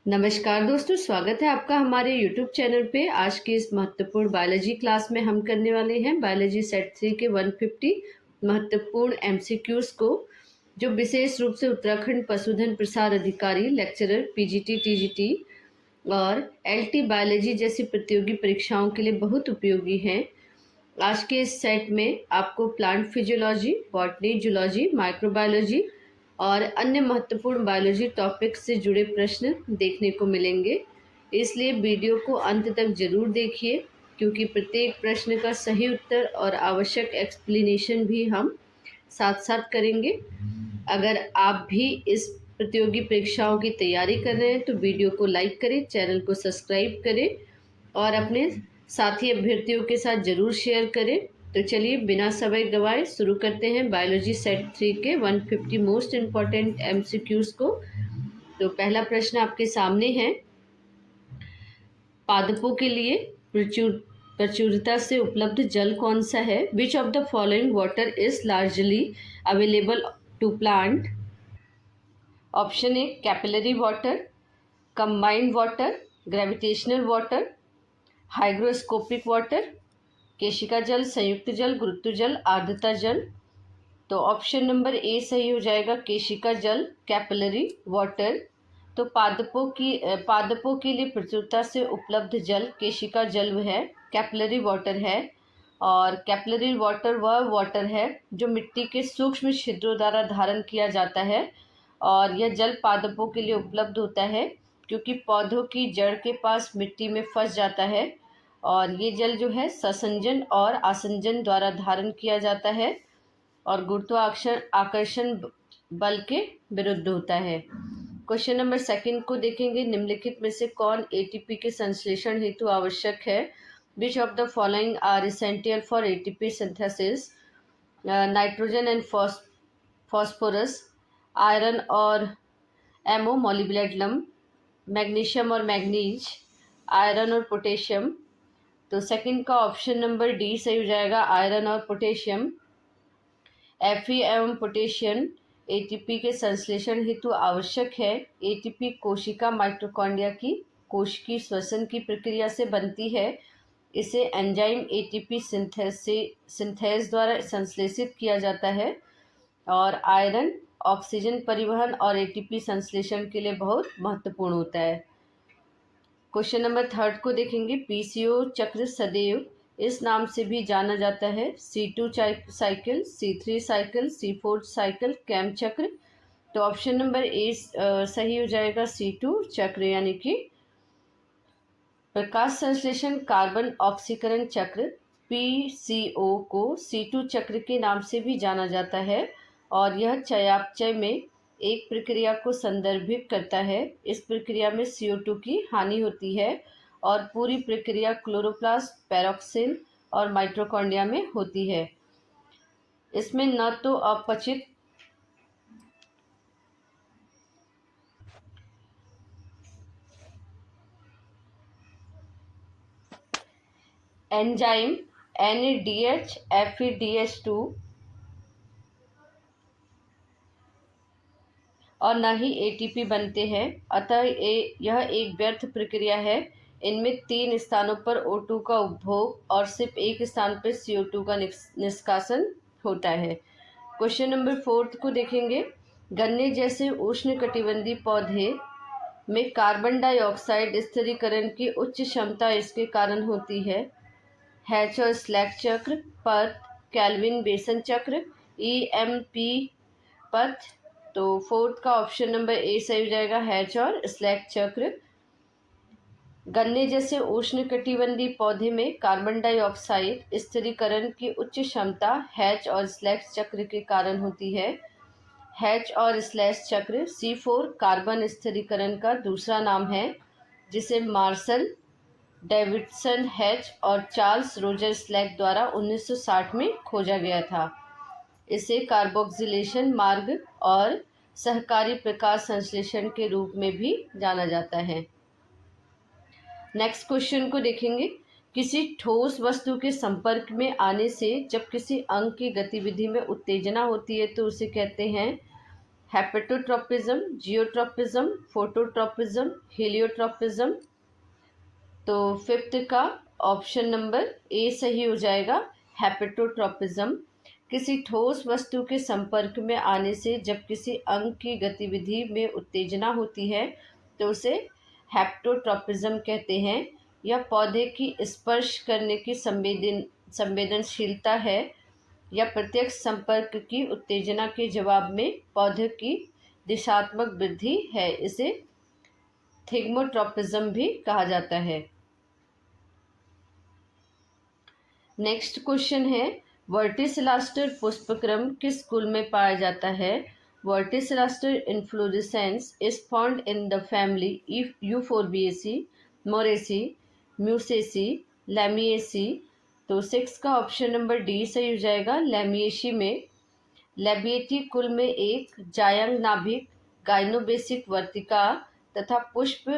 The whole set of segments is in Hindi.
नमस्कार दोस्तों, स्वागत है आपका हमारे YouTube चैनल पे। आज की इस महत्वपूर्ण बायोलॉजी क्लास में हम करने वाले हैं बायोलॉजी सेट 3 के 150 महत्वपूर्ण MCQs को, जो विशेष रूप से उत्तराखंड पशुधन प्रसार अधिकारी लेक्चरर PGT TGT और LT बायोलॉजी जैसी प्रतियोगी परीक्षाओं के लिए बहुत उपयोगी हैं। आज के इस सेट में आपको plant physiology, botany, zoology, microbiology और अन्य महत्वपूर्ण बायोलॉजी टॉपिक से जुड़े प्रश्न देखने को मिलेंगे। इसलिए वीडियो को अंत तक जरूर देखिए, क्योंकि प्रत्येक प्रश्न का सही उत्तर और आवश्यक एक्सप्लेनेशन भी हम साथ साथ करेंगे। अगर आप भी इस प्रतियोगी परीक्षाओं की तैयारी कर रहे हैं तो वीडियो को लाइक करें, चैनल को सब्सक्राइब करें और अपने साथी अभ्यर्थियों के साथ जरूर शेयर करें। तो चलिए बिना समय गवाए शुरू करते हैं बायोलॉजी सेट 3 के 150 मोस्ट इम्पॉर्टेंट MCQs को। तो पहला प्रश्न आपके सामने है, पादपों के लिए प्रचुरता से उपलब्ध जल कौन सा है? Which of the following water is largely available to plant? Option A capillary water, combined water, gravitational water, hygroscopic water, केशिका जल, संयुक्त जल, गुरुत्व जल, आर्द्रता जल। तो ऑप्शन नंबर ए सही हो जाएगा, केशिका जल, कैपिलरी वाटर। तो पादपों के लिए प्रचुरता से उपलब्ध जल केशिका जल है, कैपिलरी वाटर है। और कैपिलरी वाटर वह वाटर है जो मिट्टी के सूक्ष्म छिद्रों द्वारा धारण किया जाता है, और यह जल पादपों के लिए उपलब्ध होता है क्योंकि पौधों की जड़ के पास मिट्टी में फंस जाता है, और ये जल जो है ससंजन और आसंजन द्वारा धारण किया जाता है और गुरुत्वाकर्षण आकर्षण बल के विरुद्ध होता है। क्वेश्चन नंबर सेकंड को देखेंगे, निम्नलिखित में से कौन एटीपी के संश्लेषण हेतु आवश्यक है? Which of the following are essential for ATP synthesis? Nitrogen and phosphorus, iron और एमओ मॉलिब्डेनम, मैग्नीशियम और मैग्नीज, आयरन और पोटेशियम। तो सेकंड का ऑप्शन नंबर डी सही हो जाएगा, आयरन और पोटेशियम। Fe एवं पोटेशियम एटीपी के संश्लेषण हेतु आवश्यक है। एटीपी कोशिका माइटोकॉन्ड्रिया की कोशिकीय श्वसन की प्रक्रिया से बनती है। इसे एंजाइम एटीपी सिंथेज द्वारा संश्लेषित किया जाता है। और आयरन ऑक्सीजन परिवहन और एटीपी संश्लेषण के लिए बहुत महत्वपूर्ण होता है। क्वेश्चन नंबर थर्ड को देखेंगे, पीसीओ चक्र सदैव इस नाम से भी जाना जाता है? C2 cycle, C3 cycle, C4 cycle, cam चक्र। तो ऑप्शन नंबर ए सही हो जाएगा, C2 चक्र, यानी कि प्रकाश संश्लेषण कार्बन ऑक्सीकरण चक्र PCO को C2 चक्र के नाम से भी जाना जाता है, और यह चयापचय में एक प्रक्रिया को संदर्भित करता है। इस प्रक्रिया में CO2 की हानि होती है और पूरी प्रक्रिया क्लोरोप्लास्ट, पैरोक्सिन और माइटोकॉन्ड्रिया में होती है। इसमें न तो अपचित एंजाइम NADH, FeDH2 और न ही एटीपी बनते हैं, अतः यह एक व्यर्थ प्रक्रिया है। इनमें 3 स्थानों पर O2 का उपभोग और सिर्फ एक स्थान पर CO2 का निष्कासन होता है। क्वेश्चन नंबर फोर्थ को देखेंगे, गन्ने जैसे उष्णकटिबंधीय पौधे में कार्बन डाइऑक्साइड स्थिरीकरण की उच्च क्षमता इसके कारण होती है? हैच और स्लैक चक्र, पथ, कैल्विन बेसन चक्र, EMP पथ। तो फोर्थ का ऑप्शन नंबर ए सही हो जाएगा, हैच और स्लैक चक्र। गन्ने जैसे उष्णकटिबंधीय पौधे में कार्बन डाइऑक्साइड स्थिरीकरण की उच्च क्षमता हैच और स्लैक चक्र के कारण होती है। हैच और स्लैक चक्र C4 कार्बन स्थिरीकरण का दूसरा नाम है, जिसे मार्शल डेविडसन हैच और चार्ल्स रोजर स्लैक द्वारा 1960 में खोजा गया था। इसे कार्बोक्सिलेशन मार्ग और सहकारी प्रकाश संश्लेषण के रूप में भी जाना जाता है। नेक्स्ट क्वेश्चन को देखेंगे, किसी ठोस वस्तु के संपर्क में आने से जब किसी अंग की गतिविधि में उत्तेजना होती है तो उसे कहते हैं? हेपेटोट्रोपिज्म, जियोट्रोपिज्म, फोटोट्रोपिज्म, हेलियोट्रोपिज्म। तो फिफ्थ का ऑप्शन नंबर ए सही हो जाएगा, हेपेटोट्रोपिज्म। किसी ठोस वस्तु के संपर्क में आने से जब किसी अंग की गतिविधि में उत्तेजना होती है तो उसे हेपेटोट्रोपिज्म कहते हैं। यह पौधे की स्पर्श करने की संवेदनशीलता है या प्रत्यक्ष संपर्क की उत्तेजना के जवाब में पौधे की दिशात्मक वृद्धि है। इसे थिग्मोट्रोपिज्म भी कहा जाता है। नेक्स्ट क्वेश्चन है, वर्टिसिलास्टर पुष्पक्रम किस कुल में पाया जाता है? Verticillaster inflorescence is found in the family Euphorbiaceae, Moraceae, Musaceae, Lamiaceae. तो सिक्स का ऑप्शन नंबर डी सही हो जाएगा, लैमिएसी में। लैबिएटी कुल में एक जायंग नाभिक, गाइनोबेसिक वर्तिका तथा पुष्प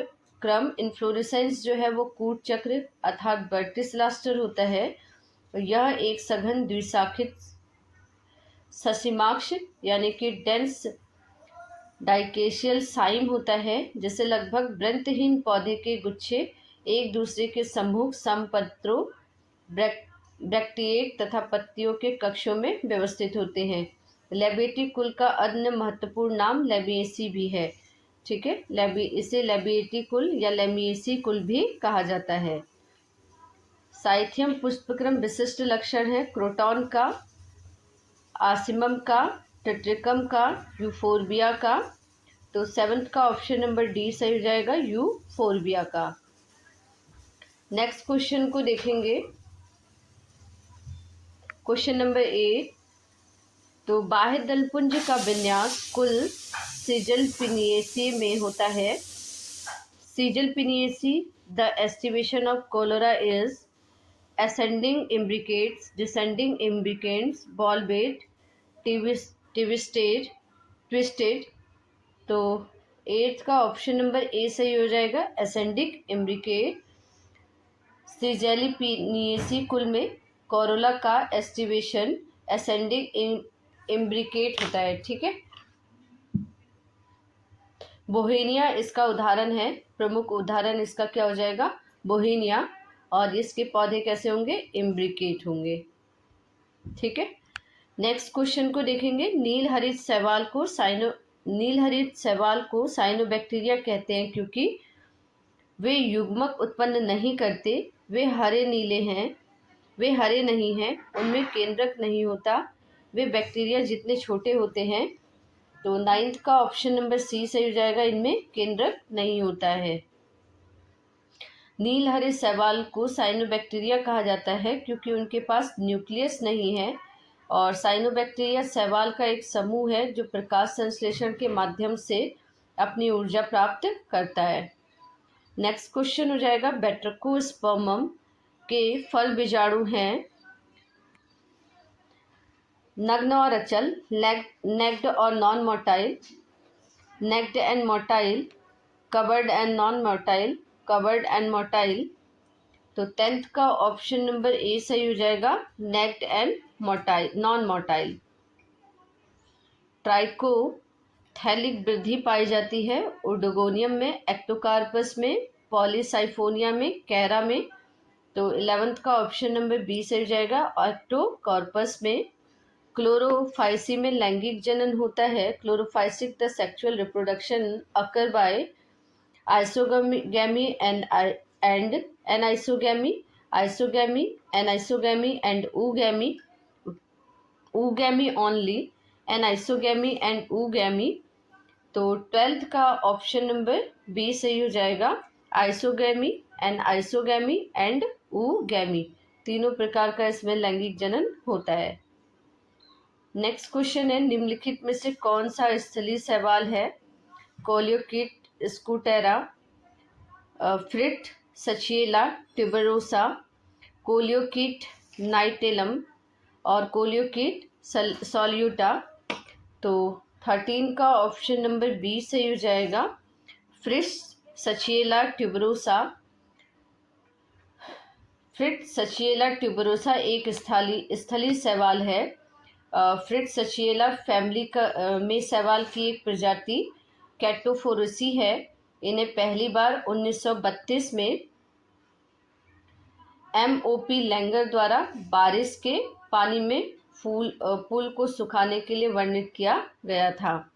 क्रम इन्फ्लोरेसेंस जो है वो कूट चक्र अर्थात वर्टिसिलास्टर होता है। यह एक सघन द्विशाखित ससिमाक्ष यानी कि डेंस डाइकेशियल साइम होता है, जिसे लगभग वृंतहीन पौधे के गुच्छे एक दूसरे के सम्मुख समपत्रों, ब्रैक्टिएट तथा पत्तियों के कक्षों में व्यवस्थित होते हैं। लैबिएटी कुल का अन्य महत्वपूर्ण नाम लैमिएसी भी है। ठीक है, इसे लैबिएटी कुल या लैमिएसी कुल भी कहा जाता है। साइथियम पुष्पक्रम विशिष्ट लक्षण है क्रोटॉन का, आसिमम का, टेट्रिकम का, यूफोरबिया का। तो सेवंथ का ऑप्शन नंबर डी सही हो जाएगा, यूफोरबिया का। नेक्स्ट क्वेश्चन को देखेंगे, क्वेश्चन नंबर 8। तो बाह्य दलपुंज का विन्यास कुल सिजलपिनिएसी में होता है। Caesalpiniaceae, the aestivation of corolla is ascending imbricates, descending imbricates, ball bait, twisted। तो एट्थ का ऑप्शन नंबर ए सही हो जाएगा, ascending imbricate। सिजेलिपिनिएसी कुल में कोरोला का एस्टिवेशन ascending imbricate होता है। ठीक है, बोहेनिया इसका उदाहरण है, प्रमुख उदाहरण इसका क्या हो जाएगा, बोहेनिया। और इसके पौधे कैसे होंगे, इम्ब्रिकेट होंगे। ठीक है, नेक्स्ट क्वेश्चन को देखेंगे, नील हरित शैवाल को साइनोबैक्टीरिया कहते हैं क्योंकि वे युग्मक उत्पन्न नहीं करते, वे हरे नहीं हैं, उनमें केंद्रक नहीं होता, वे बैक्टीरिया जितने छोटे होते हैं। तो नाइन्थ का ऑप्शन नंबर सी सही हो जाएगा, इनमें केंद्रक नहीं होता है। नील हरित शैवाल को साइनोबैक्टीरिया कहा जाता है क्योंकि उनके पास न्यूक्लियस नहीं है, और साइनोबैक्टीरिया शैवाल का एक समूह है जो प्रकाश संश्लेषण के माध्यम से अपनी ऊर्जा प्राप्त करता है। नेक्स्ट क्वेश्चन हो जाएगा, बैट्रकोस्पर्मम के फल बीजाणु हैं नग्न और अचल, नेक्ड और non motile, naked and motile, covered and non motile, covered and motile. तो 10th का ऑप्शन नंबर ए सही हो जाएगा, naked and motile, non motile. Trichothallic वृद्धि पाई जाती है ओडोगोनियम में, एक्टोकार्पस में, पॉलीसाइफोनिया में, कैरा में। तो 11th का ऑप्शन नंबर बी सही हो जाएगा, एक्टोकार्पस में। क्लोरोफाइसी में लैंगिक जनन होता है, Chlorophyceae the sexual reproduction occur by isogamy and anisogamy, isogamy, anisogamy and oogamy, oogamy only, anisogamy and oogamy। तो 12th का ऑप्शन नंबर बी सही हो जाएगा, आइसोगैमी, एनाइसोगैमी एंड ओगैमी, तीनों प्रकार का इसमें लैंगिक जनन होता है। नेक्स्ट क्वेश्चन है, निम्नलिखित में से कौन सा स्थलीय शैवाल है? कोलियोकिट स्कूटेरा, फ्रिट सचिएला ट्यूबरोसा, कोलियोकिट नाइटेलम और कोलियोकिट सॉल्यूटा। तो 13 का ऑप्शन नंबर बी सही हो जाएगा, फ्रिट सचिएला ट्यूबरोसा। फ्रिट सचिएला ट्यूबरोसा एक स्थलीय शैवाल है फ्रिट्सचिएला फैमिली का में शैवाल की एक प्रजाति कैटोफोरेसी है। इन्हें पहली बार 1932 में MOP लैंगर द्वारा बारिश के पानी में पुल को सुखाने के लिए वर्णित किया गया था।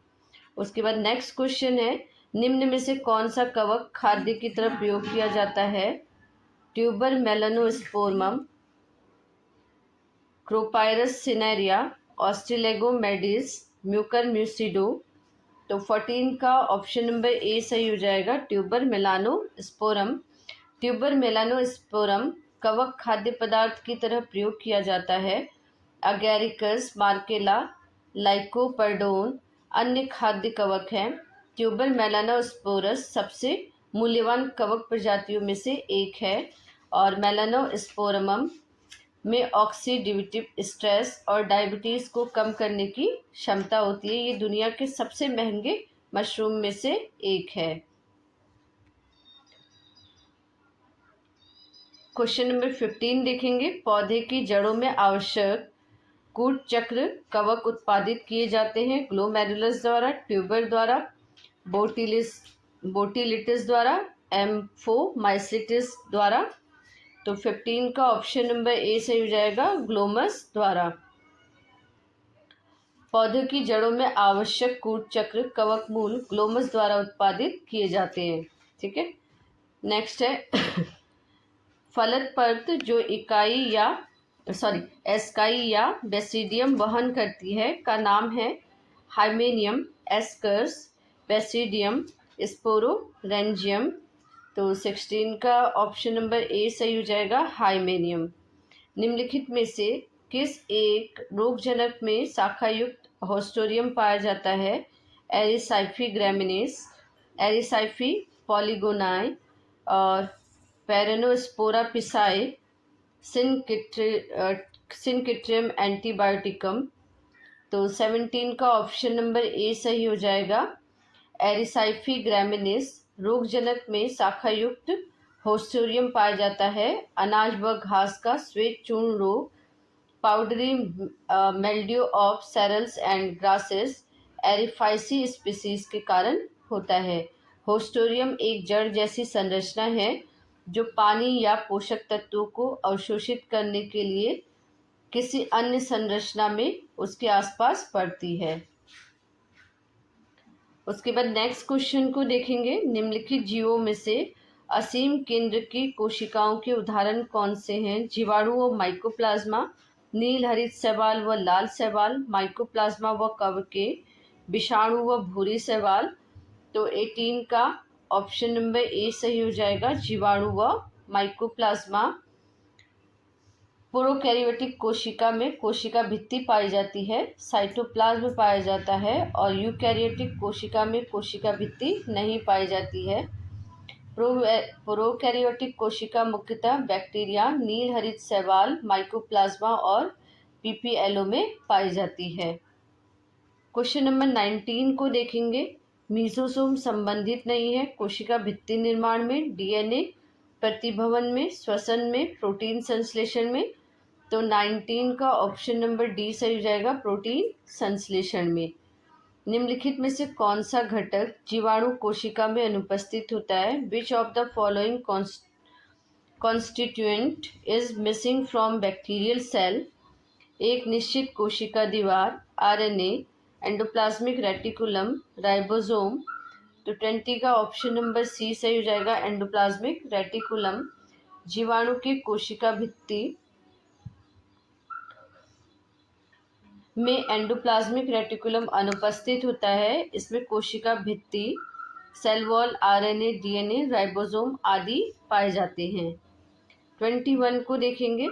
उसके बाद नेक्स्ट क्वेश्चन है, निम्न में से कौन सा कवक खाद्य की तरह प्रयोग किया जाता है? ट्यूबर मेलानोस्पोरमम, क्रोपायरस सिनेरिया, ऑस्ट्रेलेगोमेडिस, म्यूकर म्यूसिडो। तो 14 का ऑप्शन नंबर ए सही हो जाएगा, ट्यूबर मेलानोस्पोरम। ट्यूबर मेलानोस्पोरम कवक खाद्य पदार्थ की तरह प्रयोग किया जाता है। अगैरिकस, मार्केला, लाइकोपर्डोन अन्य खाद्य कवक हैं। ट्यूबर मेलानोस्पोरस सबसे मूल्यवान कवक प्रजातियों में से एक है और मेलानोस्पोरमम में ऑक्सीडेटिव स्ट्रेस और डायबिटीज़ को कम करने की क्षमता होती है। ये दुनिया के सबसे महंगे मशरूम में से एक है। क्वेश्चन नंबर 15 देखेंगे, पौधे की जड़ों में आवश्यक कूट चक्र कवक उत्पादित किए जाते हैं ग्लोमेरुलस द्वारा, ट्यूबर द्वारा, बोटिलिटिस द्वारा, एम्फोमाइसिटिस द्वारा। तो 15 का ऑप्शन नंबर ए सही हो जाएगा, ग्लोमस द्वारा। पौधों की जड़ों में आवश्यक कूट चक्र कवक मूल ग्लोमस द्वारा उत्पादित किए जाते हैं। ठीक है, नेक्स्ट है फलद परत जो एस्काई या बेसिडियम वहन करती है का नाम है हाइमेनियम, एस्कर्स, बेसिडियम, स्पोरोरेंजियम। तो 16 का ऑप्शन नंबर ए सही हो जाएगा, हाइमेनियम। निम्नलिखित में से किस एक रोगजनक में शाखायुक्त होस्टोरियम पाया जाता है? एरिसाइफी ग्रैमिनेस, एरिसाइफी पॉलीगोनाई और पेरेनोस्पोरा पिसाई, सिनकिट्रियम एंटीबायोटिकम। तो 17 का ऑप्शन नंबर ए सही हो जाएगा, एरिसाइफी ग्रैमिनेस रोगजनक में शाखायुक्त होस्टोरियम पाया जाता है। अनाज व घास का श्वेत चूर्ण रोग, powdery mildew of cereals and grasses, एरिफाइसी स्पीसीज के कारण होता है। होस्टोरियम एक जड़ जैसी संरचना है जो पानी या पोषक तत्वों को अवशोषित करने के लिए किसी अन्य संरचना में उसके आसपास पड़ती है। उसके बाद नेक्स्ट क्वेश्चन को देखेंगे, निम्नलिखित जीवों में से असीम केंद्र की कोशिकाओं के उदाहरण कौन से हैं? जीवाणु व माइकोप्लाज्मा, नील हरित शैवाल व लाल शैवाल, माइकोप्लाज्मा व कवके, विषाणु व भूरी शैवाल। तो 18 का ऑप्शन नंबर ए सही हो जाएगा, जीवाणु व माइकोप्लाज्मा। प्रोकैरियोटिक कोशिका में कोशिका भित्ति पाई जाती है, साइटोप्लाज्म पाया जाता है और यूकैरियोटिक कोशिका में कोशिका भित्ति नहीं पाई जाती है। प्रोकैरियोटिक कोशिका मुख्यतः बैक्टीरिया, नील हरित शैवाल, माइकोप्लाज्मा और पीपीएलओ में पाई जाती है। क्वेश्चन नंबर 19 को देखेंगे, मीजोसोम संबंधित नहीं है कोशिका भित्ति निर्माण में, डीएनए प्रतिभवन में, श्वसन में, प्रोटीन संश्लेषण में। तो 19 का ऑप्शन नंबर डी सही हो जाएगा, प्रोटीन संश्लेषण में। निम्नलिखित में से कौन सा घटक जीवाणु कोशिका में अनुपस्थित होता है? Which of the following constituent is missing from bacterial cell? एक निश्चित कोशिका दीवार, आरएनए, एंडोप्लाज्मिक रेटिकुलम, राइबोसोम। तो 20 का ऑप्शन नंबर सी सही हो जाएगा, एंडोप्लाज्मिक रेटिकुलम। जीवाणु की कोशिका भित्ति में एंडोप्लाज्मिक रेटिकुलम अनुपस्थित होता है। इसमें कोशिका भित्ति, cell wall, RNA, DNA, ribosome आदि पाए जाते हैं। 21 को देखेंगे,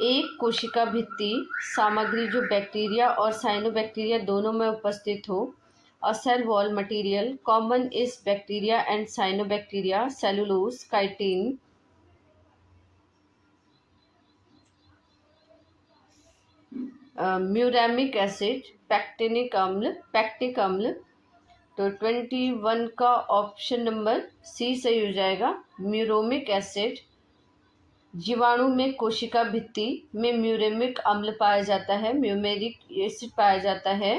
एक कोशिका भित्ति सामग्री जो बैक्टीरिया और साइनोबैक्टीरिया दोनों में उपस्थित हो। A cell wall material common is bacteria and cyanobacteria, cellulose, chitin. Muramic acid, pectic अम्ल। तो 21 का ऑप्शन नंबर सी सही हो जाएगा, म्यूरोमिक एसिड। जीवाणु में कोशिका भित्ति में म्यूरेमिक अम्ल पाया जाता है, म्यूमेरिक एसिड पाया जाता है,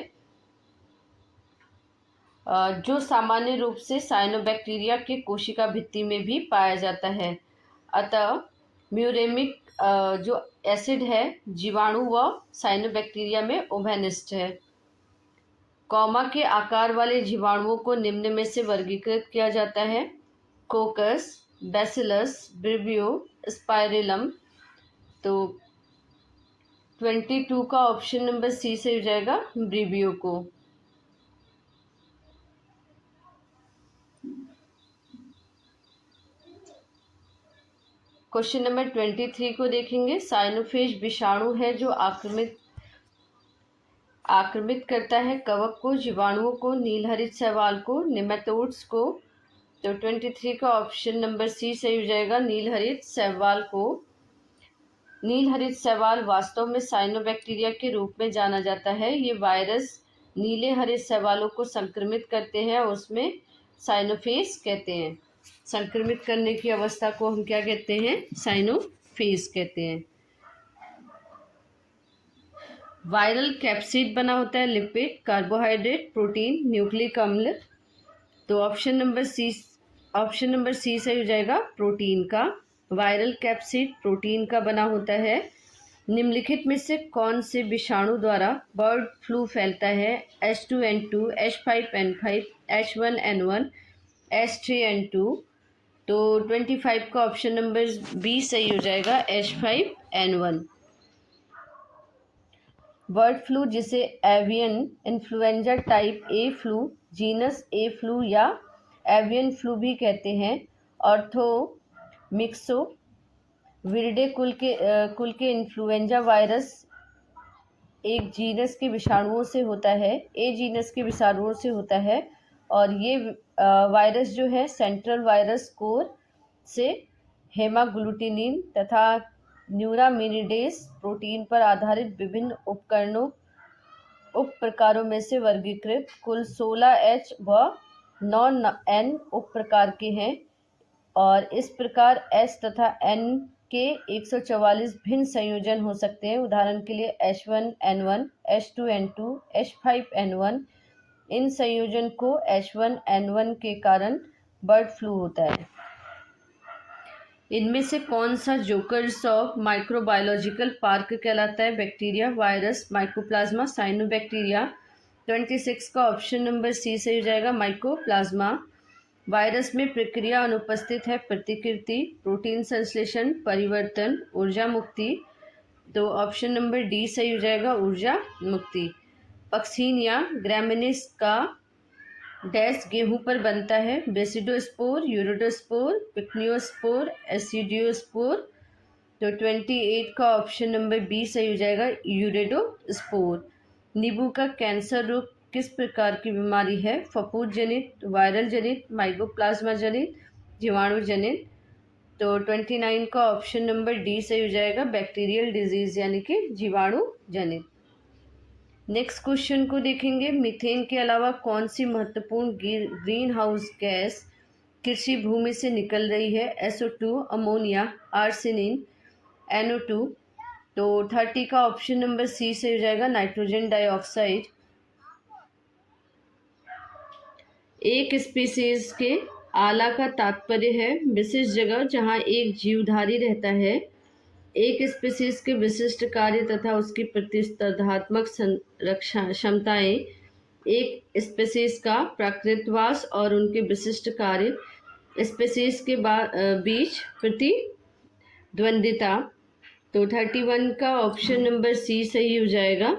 जो सामान्य रूप से साइनोबैक्टीरिया के कोशिका भित्ति में भी पाया जाता है। अतः म्यूरेमिक जो एसिड है जीवाणु व साइनोबैक्टीरिया में उभयनिष्ठ है। कॉमा के आकार वाले जीवाणुओं को निम्न में से वर्गीकृत किया जाता है: कोकस, बैसिलस, ब्रिबियो, स्पाइरेलम। तो 22 का ऑप्शन नंबर सी से हो जाएगा ब्रिबियो को। क्वेश्चन नंबर 23 को देखेंगे। साइनोफेज विषाणु है जो आक्रमित करता है कवक को, जीवाणुओं को, नीलहरित शैवाल को, नेमाटोड्स को। तो 23 का ऑप्शन नंबर सी सही हो जाएगा, नीलहरित शैवाल को। नीलहरित शैवाल वास्तव में साइनोबैक्टीरिया के रूप में जाना जाता है। ये वायरस नीले हरित शैवालों को संक्रमित करते हैं और उसमें साइनोफेज कहते हैं। संक्रमित करने की अवस्था को हम क्या कहते हैं? साइनोफेज कहते हैं। वायरल कैप्सिड बना होता है लिपिड, कार्बोहाइड्रेट, प्रोटीन, न्यूक्लिक अम्ल। तो ऑप्शन नंबर सी सही हो जाएगा, प्रोटीन का। वायरल कैप्सिड प्रोटीन का बना होता है। निम्नलिखित में से कौन से विषाणु द्वारा बर्ड फ्लू फैलता है? H2N2, H5N5, H1N1, H3N2। तो 25 का ऑप्शन नंबर बी सही हो जाएगा, H5N1। बर्ड फ्लू जिसे avian influenza type A flu, genus A flu या एवियन फ्लू भी कहते हैं, ऑर्थोमिक्सो विरिडे कुल के इन्फ्लुएंजा वायरस एक जीनस के विषाणुओं से होता है, ए जीनस के विषाणुओं से होता है। और ये वायरस जो है सेंट्रल वायरस कोर से हेमाग्लूटिनिन तथा न्यूरामिनिडेज प्रोटीन पर आधारित विभिन्न उप प्रकारों में से वर्गीकृत कुल 16H व 9N उप प्रकार के हैं। और इस प्रकार S तथा N के 144 भिन्न संयोजन हो सकते हैं। उदाहरण के लिए H1N1, H2N2, H5N1। इन संयोजन को H1N1 के कारण बर्ड फ्लू होता है। इनमें से कौन सा जोकर्स ऑफ माइक्रोबायोलॉजिकल पार्क कहलाता है? Bacteria, virus, mycoplasma, cyanobacteria. 26 का ऑप्शन नंबर सी से हो जाएगा, माइकोप्लाज्मा। वायरस में प्रक्रिया अनुपस्थित है: प्रतिकृति, प्रोटीन संश्लेषण, परिवर्तन, ऊर्जा मुक्ति। तो ऑप्शन नंबर डी सही हो जाएगा, ऊर्जा मुक्ति। पक्सीनिया ग्रामिनीस का डैश गेहूं पर बनता है: बेसिडोस्पोर, यूरोडोस्पोर, पिक्नियोस्पोर, एसिडियोस्पोर। तो 28 का ऑप्शन नंबर बी सही हो जाएगा, यूरेडोस्पोर। नींबू का कैंसर रोग किस प्रकार की बीमारी है? फफूंद जनित, वायरल जनित, माइकोप्लाज्मा जनित, जीवाणु जनित। तो 29 का ऑप्शन नंबर डी सही हो जाएगा, बैक्टीरियल डिजीज यानी कि जीवाणु जनित। नेक्स्ट क्वेश्चन को देखेंगे। मीथेन के अलावा कौन सी महत्वपूर्ण ग्रीन हाउस गैस कृषि भूमि से निकल रही है? SO2, ammonia, आर्सेनिन, NO2। तो 30 का ऑप्शन नंबर सी से हो जाएगा, नाइट्रोजन डाइऑक्साइड। एक स्पीसीज के आला का तात्पर्य है विशिष्ट जगह जहाँ एक जीवधारी रहता है। एक स्पीसीज के विशिष्ट कार्य तथा उसकी प्रतिस्पर्धात्मक क्षमताएं, एक स्पीसीज का प्राकृतवास और उनके विशिष्ट कार्य, स्पीसीज के बीच प्रतिद्वंदिता। तो 31 का ऑप्शन नंबर सी सही हो जाएगा,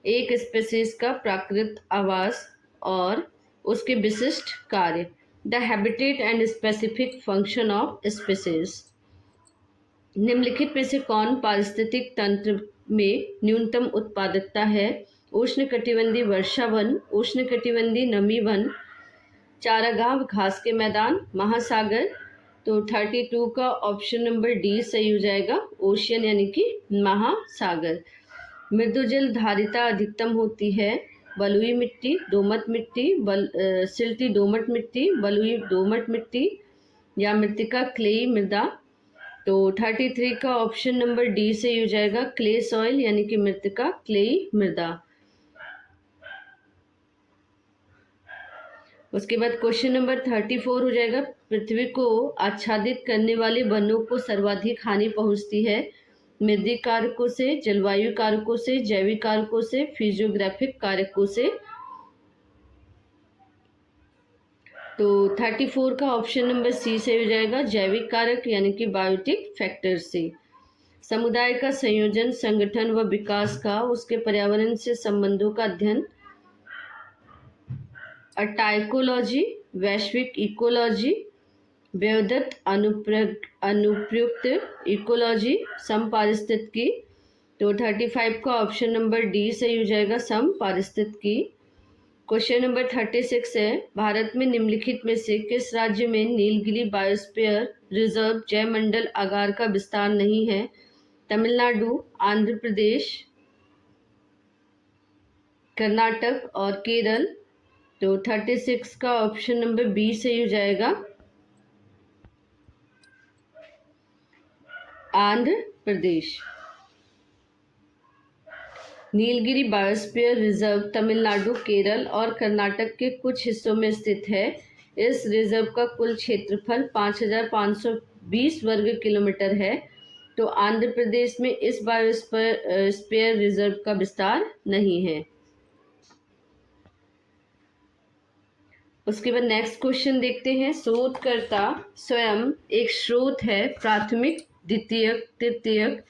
एक स्पीसीज का प्राकृत आवास और उसके विशिष्ट कार्य। The habitat and specific function of species. निम्नलिखित में से कौन पारिस्थितिक तंत्र में न्यूनतम उत्पादकता है? उष्णकटिबंधीय वर्षा वन, उष्णकटिबंधीय नमी वन, चारागाह घास के मैदान, महासागर। तो 32 का ऑप्शन नंबर डी सही हो जाएगा, ओशियन यानी कि महासागर। मृदुजल धारिता अधिकतम होती है: बलुई मिट्टी, दोमट मिट्टी, सिल्टी दोमट मिट्टी, बलुई दोमट मिट्टी या मृत्तिका क्लेई मृदा। तो 33 का ऑप्शन नंबर डी सही हो जाएगा, क्ले सॉइल यानी कि मृतिका, क्लेई मृदा। उसके बाद क्वेश्चन नंबर 34 हो जाएगा, पृथ्वी को आच्छादित करने वाले वनों को सर्वाधिक हानि पहुंचती है, मृदा कारकों से, जलवायु कारकों से, जैविक कारकों से, फिजियोग्राफिक कारकों से। तो 34 का ऑप्शन नंबर सी से हो जाएगा, जैविक कारक यानी कि बायोटिक फैक्टर से। समुदाय का संयोजन, संगठन व विकास का, उसके पर्यावरण से संबंधों का अध्ययन, टाइकोलॉजी, वैश्विक इकोलॉजी, व्युत्पन्न अनुप्रयुक्त इकोलॉजी, समपारिस्थितिकी। तो 35 का ऑप्शन नंबर डी सही हो जाएगा, समपारिस्थितिकी। क्वेश्चन नंबर 36 है, भारत में निम्नलिखित में से किस राज्य में नीलगिरी बायोस्फीयर रिजर्व जैवमंडल आगार का विस्तार नहीं है? तमिलनाडु, आंध्र प्रदेश, कर्नाटक और केरल। तो 36 का ऑप्शन नंबर बी सही हो जाएगा, आंध्र प्रदेश। नीलगिरी बायोस्फीयर रिजर्व तमिलनाडु, केरल और कर्नाटक के कुछ हिस्सों में स्थित है। इस रिजर्व का कुल क्षेत्रफल 5,520 वर्ग किलोमीटर है। तो आंध्र प्रदेश में इस बायोस्फीयर रिजर्व का विस्तार नहीं है। उसके बाद नेक्स्ट क्वेश्चन देखते हैं, शोधकर्ता स्वयं एक स्रोत है, प्राथमिक, द्वितीयक, तृतीयक,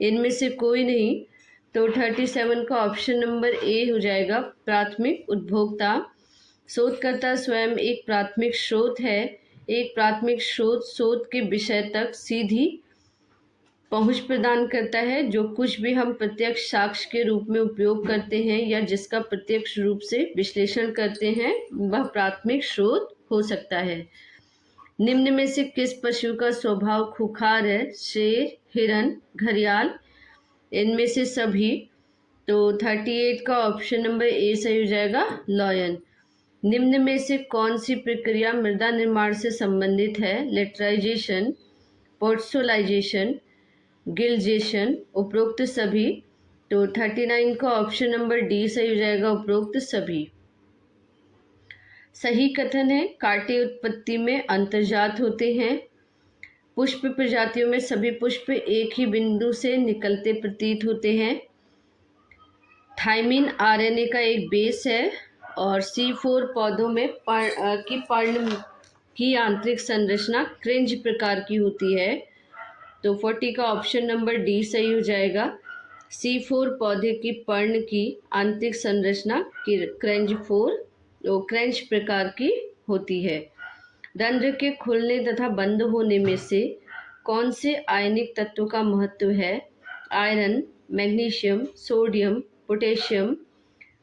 इनमें से कोई नहीं। तो 37 का ऑप्शन नंबर ए हो जाएगा, प्राथमिक उपभोक्ता। शोधकर्ता स्वयं एक प्राथमिक स्रोत है। एक प्राथमिक स्रोत शोध के विषय तक सीधी पहुंच प्रदान करता है। जो कुछ भी हम प्रत्यक्ष साक्ष्य के रूप में उपयोग करते हैं या जिसका प्रत्यक्ष रूप से विश्लेषण करते हैं वह प्राथमिक स्रोत हो सकता है। निम्न में से किस पशु का स्वभाव खूंखार है? शेर, हिरन, घड़ियाल, इनमें से सभी। तो 38 का ऑप्शन नंबर ए सही हो जाएगा, लॉयन। निम्न में से कौन सी प्रक्रिया मृदा निर्माण से संबंधित है? लेटराइजेशन, पोर्ट्सोलाइजेशन, गिल्जेशन, उपरोक्त सभी। तो 39 का ऑप्शन नंबर डी सही हो जाएगा, उपरोक्त सभी। सही कथन है, कांटे उत्पत्ति में अंतर्जात होते हैं। पुष्प प्रजातियों में सभी पुष्प एक ही बिंदु से निकलते प्रतीत होते हैं। थाइमिन आरएनए का एक बेस है और C4 पौधों में पर्ण की आंतरिक संरचना क्रिंज प्रकार की होती है। तो 40 का ऑप्शन नंबर डी सही हो जाएगा, C4 पौधे की पर्ण की आंतरिक संरचना क्रेंज प्रकार की होती है। रंध्र के खुलने तथा बंद होने में से कौन से आयनिक तत्व का महत्व है? Iron, magnesium, sodium, potassium.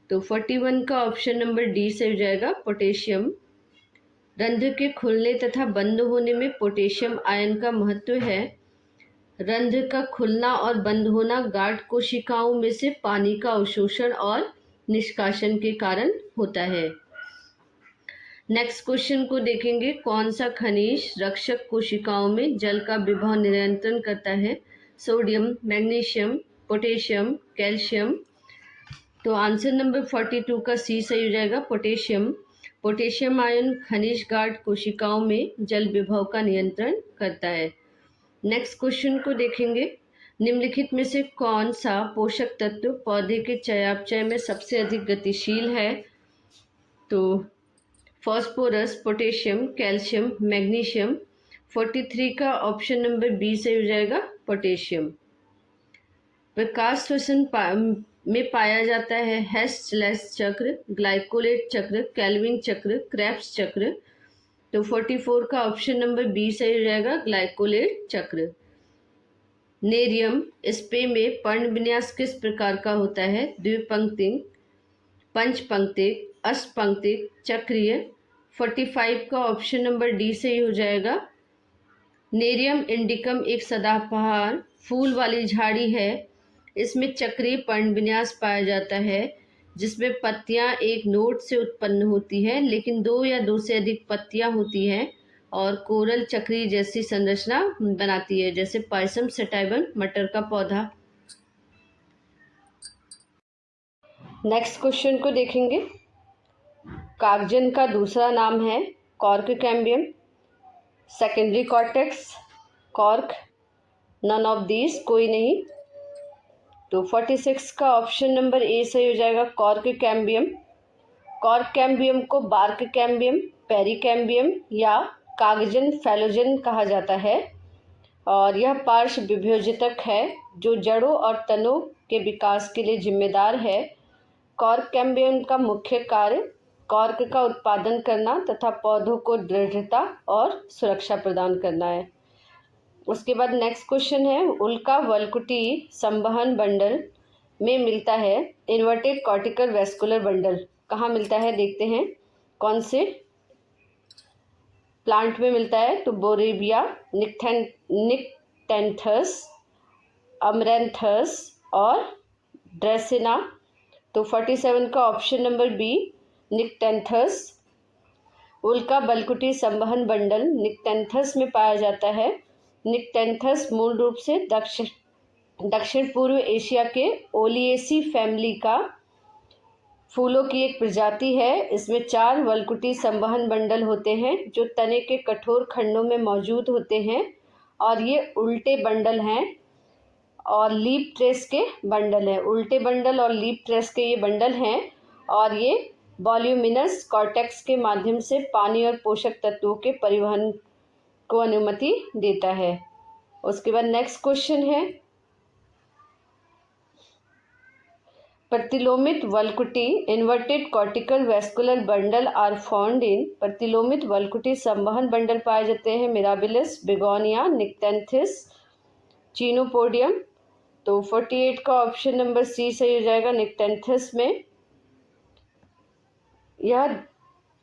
तो 41 का ऑप्शन नंबर डी सही हो जाएगा, पोटेशियम। रंध्र के खुलने तथा बंद होने में पोटेशियम आयन का महत्व है। रंध्र का खुलना और बंद होना गाढ़ कोशिकाओं में से पानी का अवशोषण और निष्कासन के कारण होता है। नेक्स्ट क्वेश्चन को देखेंगे, कौन सा खनिज रक्षक कोशिकाओं में जल का विभव नियंत्रण करता है? Sodium, magnesium, potassium, calcium. तो आंसर नंबर 42 का सी सही हो जाएगा, पोटेशियम। पोटेशियम आयन खनिज गाढ़ कोशिकाओं में जल विभव का नियंत्रण करता है। नेक्स्ट क्वेश्चन को देखेंगे, निम्नलिखित में से कौन सा पोषक तत्व पौधे के चयापचय में सबसे अधिक गतिशील है? तो फॉस्फोरस, पोटेशियम, कैल्शियम, मैग्नीशियम। 43 का ऑप्शन नंबर बी सही हो जाएगा, पोटेशियम। प्रकाश श्वसन में पाया जाता है हेस्ट-स्लेस चक्र, ग्लाइकोलेट चक्र, कैल्विन चक्र, क्रेब्स चक्र। तो 44 का ऑप्शन नंबर बी सही हो जाएगा, ग्लाइकोलेट चक्र। नेरियम स्पे में पर्ण विन्यास किस प्रकार का होता है? द्विपंक्तिक, पंचपंक्तिक, अष्टपंक्तिक, चक्रीय। 45 का ऑप्शन नंबर डी सही हो जाएगा। नेरियम इंडिकम एक सदाबहार फूल वाली झाड़ी है। इसमें चक्रीय पर्ण विन्यास पाया जाता है जिसमें पत्तियां एक नोड से उत्पन्न होती है, लेकिन दो या दो से अधिक पत्तियां होती हैं और कोरल चक्री जैसी संरचना बनाती है, जैसे पायसम सटाइवन, मटर का पौधा। नेक्स्ट क्वेश्चन को देखेंगे। कागजन का दूसरा नाम है cork cambium, secondary cortex, cork, none of these, कोई नहीं। तो 46 का ऑप्शन नंबर ए सही हो जाएगा, कॉर्क कैम्बियम। कॉर्क कैम्बियम को बार्क कैम्बियम, पेरी कैम्बियम या कागजन फैलोजन कहा जाता है और यह पार्श्व विभेजक है जो जड़ों और तनों के विकास के लिए जिम्मेदार है। कॉर्क कैम्बियम का मुख्य कार्य कॉर्क का उत्पादन करना तथा पौधों को दृढ़ता और सुरक्षा प्रदान करना है। उसके बाद नेक्स्ट क्वेश्चन है, उल्का वल्कुटी संवहन बंडल में मिलता है इन्वर्टेड कॉर्टिकल वेस्कुलर बंडल, कहाँ मिलता है देखते हैं, कौन से प्लांट में मिलता है। तो बोरेविया, निक्टेंथस, अमरेंथस और ड्रेसिना। तो 47 का ऑप्शन नंबर बी, निक्टेंथस। उल्का बलकुटी संवहन बंडल निक्टेंथस में पाया जाता है। निक्टेंथस मूल रूप से दक्षिण पूर्व एशिया के ओलिएसी फैमिली का फूलों की एक प्रजाति है। इसमें 4 वलकुटी संवहन बंडल होते हैं जो तने के कठोर खंडों में मौजूद होते हैं और ये उल्टे बंडल हैं और लीफ ट्रेस के बंडल हैं। उल्टे बंडल और लीफ ट्रेस के ये बंडल हैं और ये वॉल्यूमिनस कॉर्टेक्स के माध्यम से पानी और पोषक तत्वों के परिवहन को अनुमति देता है। उसके बाद नेक्स्ट क्वेश्चन है, प्रतिलोमित वलकुटी inverted cortical vascular bundle are found in. प्रतिलोमित वलकुटी संवहन बंडल पाए जाते हैं मिराबिलिस, बेगोनिया, निक्टेंथिस, चिनोपोडियम। तो 48 का ऑप्शन नंबर सी सही हो जाएगा, निक्टेंथिस में। यह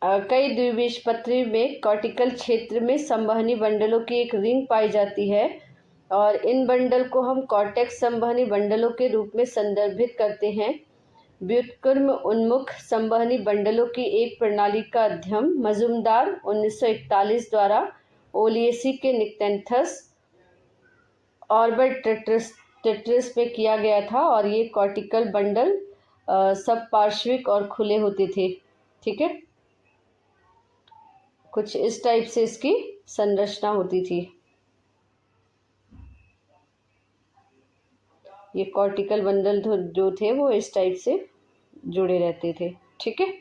कई द्विबीजपत्री में कॉर्टिकल क्षेत्र में संवहनी बंडलों की एक रिंग पाई जाती है और इन बंडल को हम कॉर्टेक्स संवहनी बंडलों के रूप में संदर्भित करते हैं। व्युत्क्रम उन्मुख संवहनी बंडलों की एक प्रणाली का अध्ययन मजुमदार 1941 द्वारा ओलिएसी के निक्टेंथस ऑर्बिट टेट्रिस में किया गया था और ये कॉर्टिकल बंडल सब पार्श्विक और खुले होते थे। ठीक है, कुछ इस टाइप से इसकी संरचना होती थी। ये कॉर्टिकल बंडल जो थे वो इस टाइप से जुड़े रहते थे। ठीक है,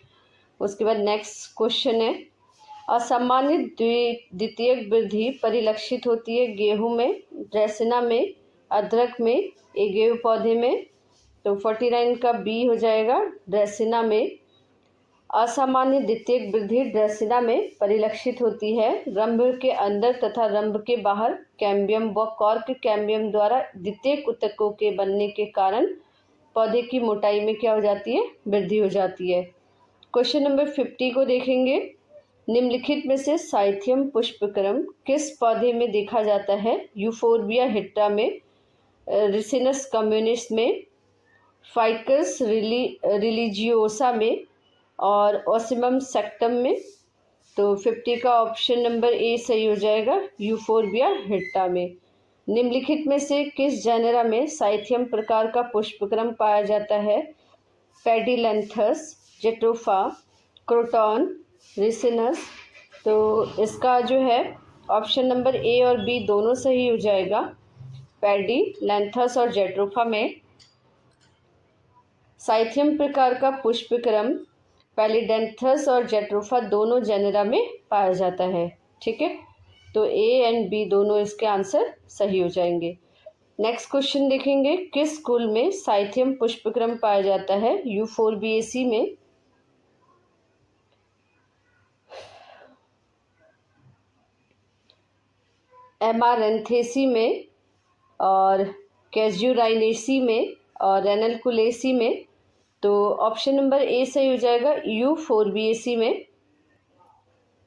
उसके बाद नेक्स्ट क्वेश्चन है, असामान्य द्वितीयक वृद्धि परिलक्षित होती है गेहूं में, ड्रेसिना में, अदरक में, एक गेहूं पौधे में। तो 49 का बी हो जाएगा, ड्रेसिना में। असामान्य द्वितीयक वृद्धि ड्रेसिना में परिलक्षित होती है। रंभ के अंदर तथा रंभ के बाहर कैम्बियम व कॉर्क कैम्बियम द्वारा द्वितीयक ऊतकों के बनने के कारण पौधे की मोटाई में क्या हो जाती है, वृद्धि हो जाती है। क्वेश्चन नंबर 50 को देखेंगे, निम्नलिखित में से साइथियम पुष्पक्रम किस पौधे में देखा जाता है। यूफोर्बिया हिट्टा में, रिसिनस कम्युनिस में, फाइकस रिलीजियोसा में और ओसिमम सेक्टम में। तो 50 का ऑप्शन नंबर ए सही हो जाएगा, यूफोर्बिया हिट्टा में। निम्नलिखित में से किस जेनेरा में साइथियम प्रकार का पुष्पक्रम पाया जाता है। Pedilanthus, jatropha, croton, Ricinus. तो इसका जो है ऑप्शन नंबर ए और बी दोनों सही हो जाएगा। पेडिलेंथस और जेट्रोफा में साइथियम प्रकार का पुष्पक्रम पेडिलेंथस और जेट्रोफा दोनों जेनेरा में पाया जाता है। ठीक है, तो ए एंड बी दोनों इसके आंसर सही हो जाएंगे। नेक्स्ट क्वेश्चन देखेंगे, किस कुल में साइथियम पुष्पक्रम पाया जाता है। यूफोर्बिएसी में, एमारैंथेसी में और कैजुराइनेसी में और रेनलकुलेसी में। तो ऑप्शन नंबर ए सही हो जाएगा, यूफोर्बिएसी में।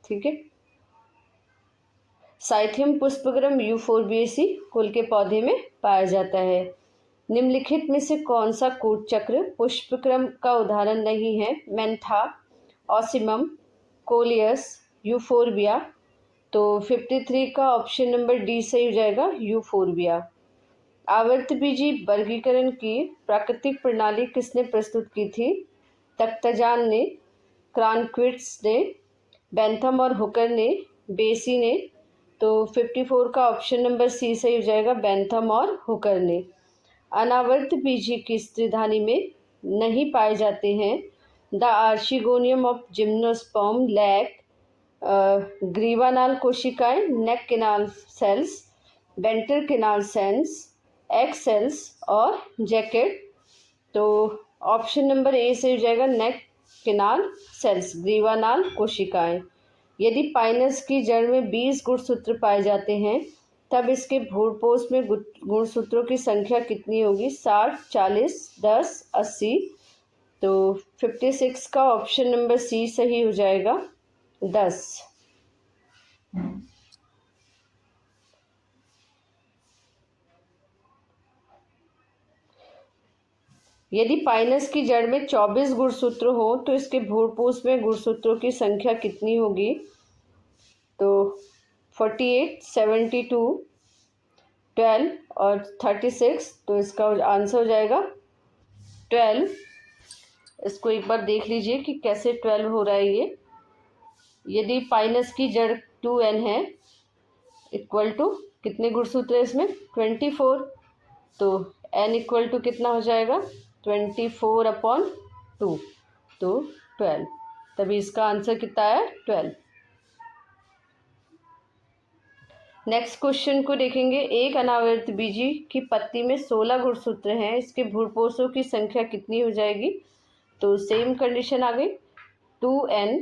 ठीक है, साइथियम पुष्पक्रम यूफोर्बिएसी कुल के पौधे में पाया जाता है। निम्नलिखित में से कौन सा कूट चक्र पुष्पक्रम का उदाहरण नहीं है। Mentha, Ocimum, coleus, euphorbia. तो 53 का ऑप्शन नंबर डी सही हो जाएगा, यूफोर्बिया। आवर्तबीजी वर्गीकरण की प्राकृतिक प्रणाली किसने प्रस्तुत की थी? तख्ताजान ने, क्रानक्विट्स ने, बेंथम और हुकर ने, बेसी ने। तो 54 का ऑप्शन नंबर सी सही हो जाएगा, बेंथम और हुकर ने। अनावर्तबीजी की स्त्रीधानी में नहीं पाए जाते हैं द आर्शिगोनियम ऑफ जिम्नोस्पर्म लैक ग्रीवानाल कोशिकाएं, नेक canal sales, vendor canal sales, egg cells और जैकेट। तो ऑप्शन नंबर ए सही हो जाएगा, नेक किनाल सेल्स, ग्रीवानाल कोशिकाएं। यदि पाइनस की जड़ में 20 गुणसूत्र पाए जाते हैं तब इसके भूर्पोष में गुणसूत्रों की संख्या कितनी होगी? 60, 40, 10, 80। तो 56 का ऑप्शन नंबर सी सही हो जाएगा, 10। यदि पाइनस की जड़ में 24 गुणसूत्र हो तो इसके भूर्पोष में गुणसूत्रों की संख्या कितनी होगी? तो 48, 72, 12 और 36। तो इसका आंसर हो जाएगा 12। इसको एक बार देख लीजिए कि कैसे 12 हो रहा है ये। यदि पाइनस की जड़ 2n है, इक्वल टू कितने गुणसूत्र है इसमें? 24। तो n इक्वल टू कितना हो जाएगा? 24/2, तो 12। तभी इसका आंसर कितना है? 12। नेक्स्ट क्वेश्चन को देखेंगे। एक अनावर्तबीजी की पत्ती में 16 गुणसूत्र हैं, इसके भूर्पोषों की संख्या कितनी हो जाएगी? तो सेम कंडीशन आ गई, 2n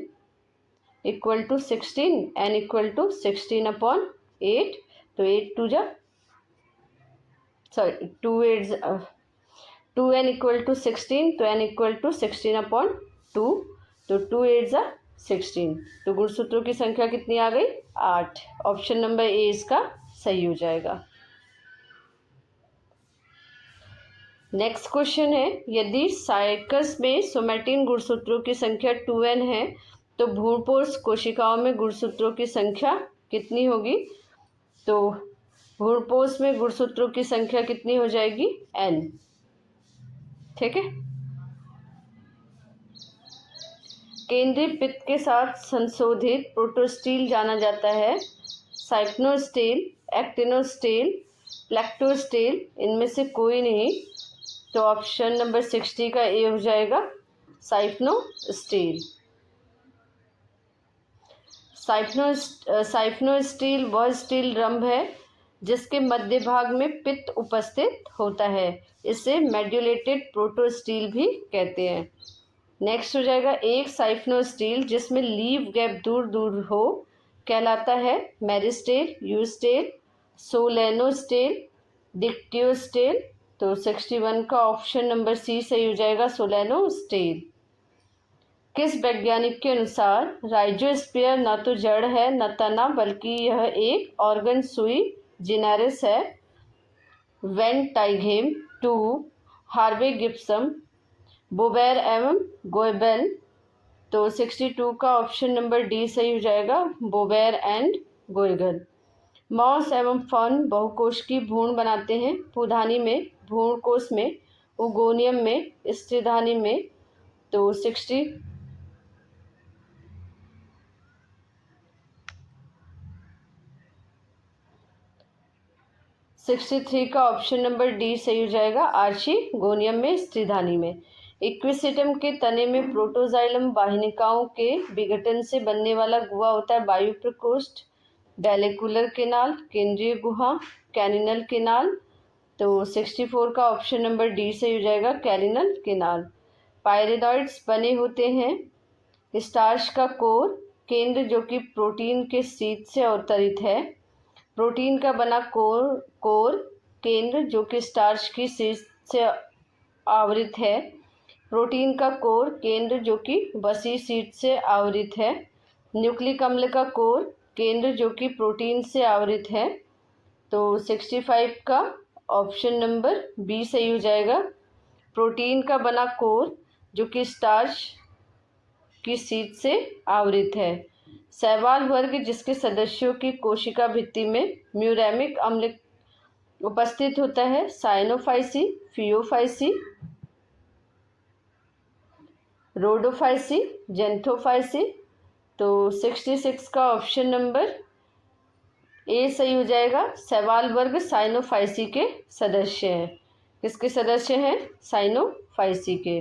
equal to 16, n equal to 16/8। तो 2n इक्वल टू 16, तो n इक्वल टू 16/2। तो 2 8 16। तो गुणसूत्रों की संख्या कितनी आ गई? 8। ऑप्शन नंबर ए इसका सही हो जाएगा। नेक्स्ट क्वेश्चन है, यदि साइकस में सोमैटिन गुणसूत्रों की संख्या 2n है तो भ्रूणपोष कोशिकाओं में गुणसूत्रों की संख्या कितनी होगी? तो भ्रूणपोष में गुणसूत्रों की संख्या कितनी हो जाएगी? n। ठीक है। केंद्रीय पित्त के साथ संशोधित प्रोटोस्टील जाना जाता है, साइक्नोस्टील, एक्टिनोस्टील, लैक्टोस्टील, इनमें से कोई नहीं। तो ऑप्शन नंबर 60 का ए हो जाएगा, साइक्नोस्टील। साइक्नोस्टील वह स्टील रंभ है जिसके मध्य भाग में पित्त उपस्थित होता है, इसे मेड्यूलेटेड प्रोटोस्टील भी कहते हैं। नेक्स्ट हो जाएगा, एक साइक्नोस्टील जिसमें लीव गैप दूर दूर हो कहलाता है मेरिस्टेल, यूस्टेल, सोलेनोस्टेल, डिक्टियोस्टेल। तो 61 का ऑप्शन नंबर सी सही हो जाएगा, सोलेनोस्टेल। किस वैज्ञानिक के अनुसार राइजोस्फीयर न तो जड़ है न तना, बल्कि यह एक ऑर्गन सुई जेनेरिस है? वेन टाइगेम, टू, हार्वे गिब्सन, बोबेर एवं गोयबेल। तो 62 का ऑप्शन नंबर डी सही हो जाएगा, बोबेर एंड गोयगल। मॉस एवं फर्न बहुकोश की भ्रूण बनाते हैं, पुधानी में, भ्रूणकोश में, उगोनियम में, स्त्रीधानी में। तो 63 का ऑप्शन नंबर डी सही हो जाएगा, आर्चिगोनियम में, स्त्रीधानी में। इक्विसेटम के तने में प्रोटोजाइलम वाहिनिकाओं के विघटन से बनने वाला गुहा होता है, वायु प्रकोष्ठ, वैलिकुलर केनाल, केंद्रीय गुहा, कैनिनल केनाल। तो 64 का ऑप्शन नंबर डी सही हो जाएगा, कैनिनल केनाल। पायरिडॉइड्स बने होते हैं स्टार्च का कोर केंद्र जो कि प्रोटीन के शीट से अवतरित है, प्रोटीन का बना कोर केंद्र जो कि स्टार्च की शीट से आवृत है, प्रोटीन का कोर केंद्र जो कि वसी शीट से आवृत है, न्यूक्लिक अम्ल का कोर केंद्र जो कि प्रोटीन से आवृत है। तो 65 का ऑप्शन नंबर बी सही हो जाएगा, प्रोटीन का बना कोर जो कि स्टार्च की शीट से आवृत है। शैवाल वर्ग जिसके सदस्यों की कोशिका भित्ति में म्यूरेमिक अम्ल उपस्थित होता है, साइनोफाइसी, फियोफाइसी, रोडोफाइसी, जेंथोफाइसी। तो 66 का ऑप्शन नंबर ए सही हो जाएगा। शैवाल वर्ग साइनोफाइसी के सदस्य हैं। किसके सदस्य हैं? साइनोफाइसी के।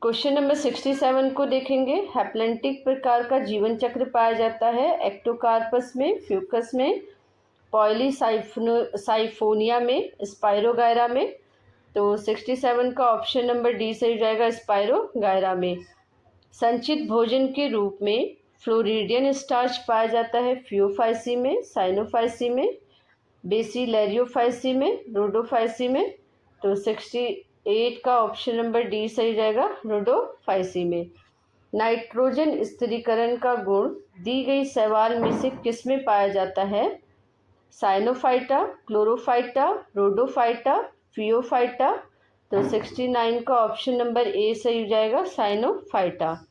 क्वेश्चन नंबर 67 को देखेंगे। हैप्लैंटिक प्रकार का जीवन चक्र पाया जाता है एक्टोकार्पस में, फ्यूकस में, पॉलीसाइफोनिया में, स्पाइरोगायरा में। तो 67 का ऑप्शन नंबर डी सही हो जाएगा, स्पाइरोगायरा में। संचित भोजन के रूप में फ्लोरिडियन स्टार्च पाया जाता है फियोफाइसी में, साइनोफाइसी में, बेसिलैरियोफाइसी में, रोडोफाइसी में। तो 68 का ऑप्शन नंबर डी सही जाएगा, रोडोफाइसी में। नाइट्रोजन स्थिरीकरण का गुण दी गई शैवाल में से किस में पाया जाता है? साइनोफाइटा, क्लोरोफाइटा, रोडोफाइटा, फियोफाइटा। तो 69 का ऑप्शन नंबर ए सही हो जाएगा, साइनोफाइटा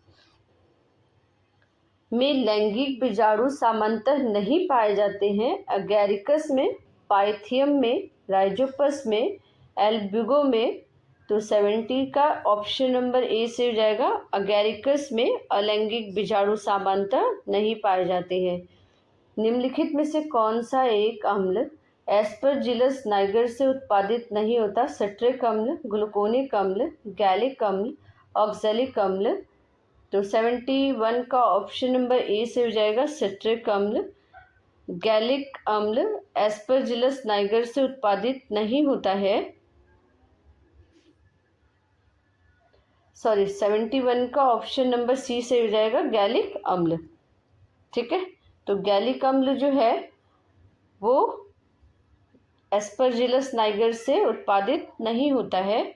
में। लैंगिक बीजाणु सामान्यतः नहीं पाए जाते हैं अगैरिकस में, पाइथियम में, राइजोपस में, एल्ब्यूगो में। तो 70 का ऑप्शन नंबर ए से हो जाएगा, अगैरिकस में अलैंगिक बीजाणु सामान्यतः नहीं पाए जाते हैं। निम्नलिखित में से कौन सा एक अम्ल एस्परजिलस नाइगर से उत्पादित नहीं होता? सिट्रिक अम्ल, ग्लूकोनिक अम्ल, गैलिक अम्ल, ऑक्सैलिक अम्ल। तो 71 का ऑप्शन नंबर ए से हो जाएगा, सिट्रिक अम्ल। गैलिक अम्ल एस्परजिलस नाइगर से उत्पादित नहीं होता है। 71 का ऑप्शन नंबर सी से हो जाएगा, गैलिक अम्ल। ठीक है, तो गैलिक अम्ल जो है वो एस्परजिलस नाइगर से उत्पादित नहीं होता है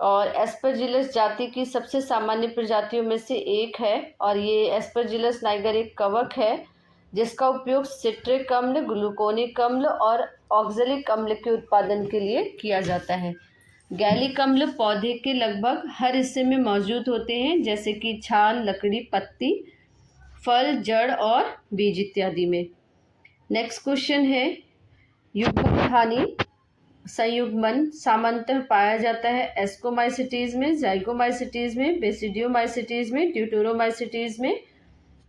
और एस्परजिलस जाति की सबसे सामान्य प्रजातियों में से एक है। और ये एस्परजिलस नाइगर एक कवक है जिसका उपयोग सिट्रिक अम्ल, ग्लूकोनिक अम्ल और ऑक्सैलिक अम्ल के उत्पादन के लिए किया जाता है। गैलिक अम्ल पौधे के लगभग हर हिस्से में मौजूद होते हैं, जैसे कि छाल, लकड़ी, पत्ती, फल, जड़ और बीज इत्यादि में। नेक्स्ट क्वेश्चन है, युग्मनहानि संयुग्मन सामान्यतः पाया जाता है एस्कोमाइसिटीज में, जाइगोमाइसिटीज में, बेसिडियोमाइसिटीज में, ड्यूटेरोमाइसिटीज में।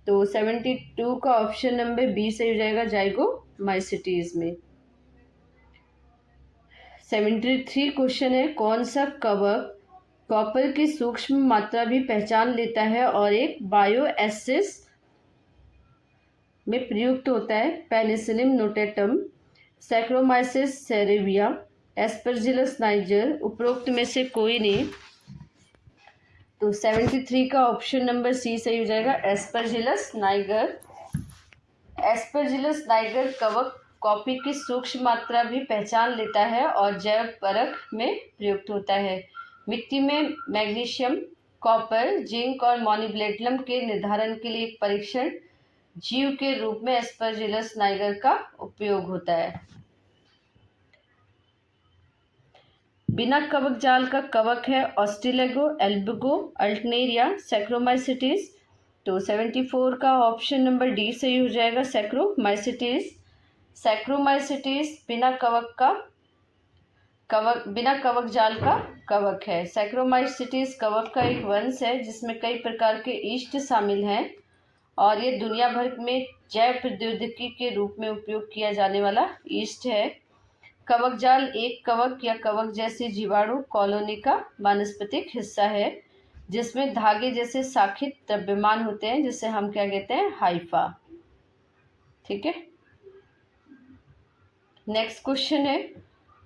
तो 72 का ऑप्शन नंबर बी सही हो जाएगा, जाइगोमाइसिटीज में। 73 क्वेश्चन है, कौन सा कवक कॉपर की सूक्ष्म मात्रा भी पहचान लेता है और एक बायोएसिस में प्रयुक्त होता है? Penicillium notatum, Saccharomyces cerevisiae, Aspergillus niger. उपरोक्त में से कोई नहीं। तो 73 का ऑप्शन नंबर सी सही हो जाएगा, एस्परजिलस नाइगर। एस्परजिलस नाइगर कवक कॉपर की सूक्ष्म मात्रा भी पहचान लेता है और जैव परख में प्रयुक्त होता है। मिट्टी में मैग्नीशियम, कॉपर, जिंक और मोलिब्डेनम के निर्धारण के लिए एक परीक्षण जीव के रूप में एस्परजिलस नाइगर का उपयोग होता है। बिना कवक जाल का कवक है ऑस्ट्रेलेगो, एल्ब्यूगो, अल्टनेरिया, सैक्रोमाइसिटीज। तो 74 का ऑप्शन नंबर डी सही हो जाएगा, सैक्रोमाइसिटीज। सैक्रोमाइसिटीज बिना कवक जाल का कवक है। सैक्रोमाइसिटीज कवक का एक वंश है जिसमें कई प्रकार के ईस्ट शामिल हैं और ये दुनिया भर में जैव प्रौद्योगिकी के रूप में उपयोग किया जाने वाला ईस्ट है। कवक जाल एक कवक या कवक जैसे जीवाणु कॉलोनी का वानस्पतिक हिस्सा है जिसमें धागे जैसे शाखित द्रव्यमान होते हैं, जिसे हम क्या कहते हैं? हाइफा। ठीक है, नेक्स्ट क्वेश्चन है,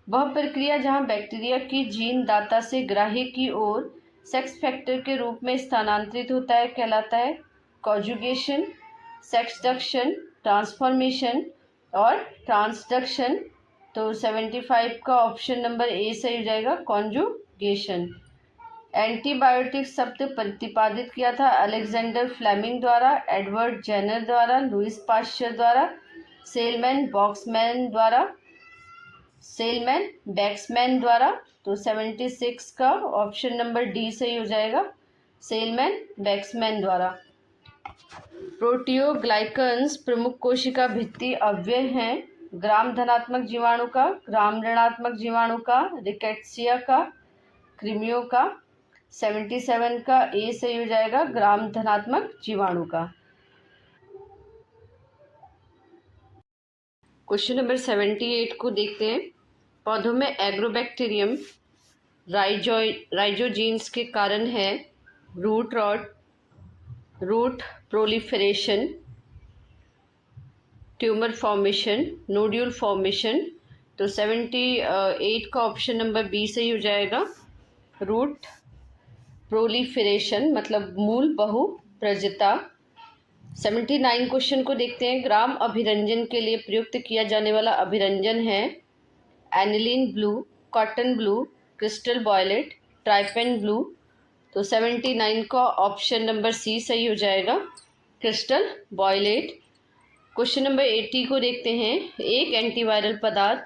वह प्रक्रिया जहां बैक्टीरिया की जीन दाता से ग्राही की ओर सेक्स फैक्टर के रूप में स्थानांतरित होता है कहलाता है? कॉन्जुगेशन, सेक्सडक्शन, ट्रांसफॉर्मेशन और ट्रांसडक्शन। तो 75 का ऑप्शन नंबर ए सही हो जाएगा, कॉन्जुगेशन। एंटीबायोटिक शब्द प्रतिपादित किया था अलेक्जेंडर फ्लेमिंग द्वारा, एडवर्ड जेनर द्वारा, लुइस पाश्चर द्वारा, सेलमैन बैक्समैन द्वारा। तो 76 का ऑप्शन नंबर डी सही हो जाएगा, सेलमैन बैक्समैन द्वारा। प्रोटियोग्लाइकन्स प्रमुख कोशिका भित्ति अवयव हैं। ग्राम धनात्मक जीवाणु का, ग्राम ऋणात्मक जीवाणु का, रिकेट्सिया का, कृमियों का। 77 का ए सही हो जाएगा, ग्राम धनात्मक जीवाणु का। क्वेश्चन नंबर 78 को देखते हैं। पौधों में एग्रोबैक्टीरियम राइजोजीन्स के कारण है root rot, root proliferation, tumour formation, nodule formation. तो 78 का ऑप्शन नंबर बी सही हो जाएगा, रूट प्रोलिफरेशन मतलब मूल बहुप्रजता। 79 क्वेश्चन को देखते हैं। ग्राम अभिरंजन के लिए प्रयुक्त किया जाने वाला अभिरंजन है aniline blue, cotton blue, crystal violet, trypan blue. तो 79 का ऑप्शन नंबर सी सही हो जाएगा, क्रिस्टल वॉयलेट। क्वेश्चन नंबर 80 को देखते हैं। एक एंटीवायरल पदार्थ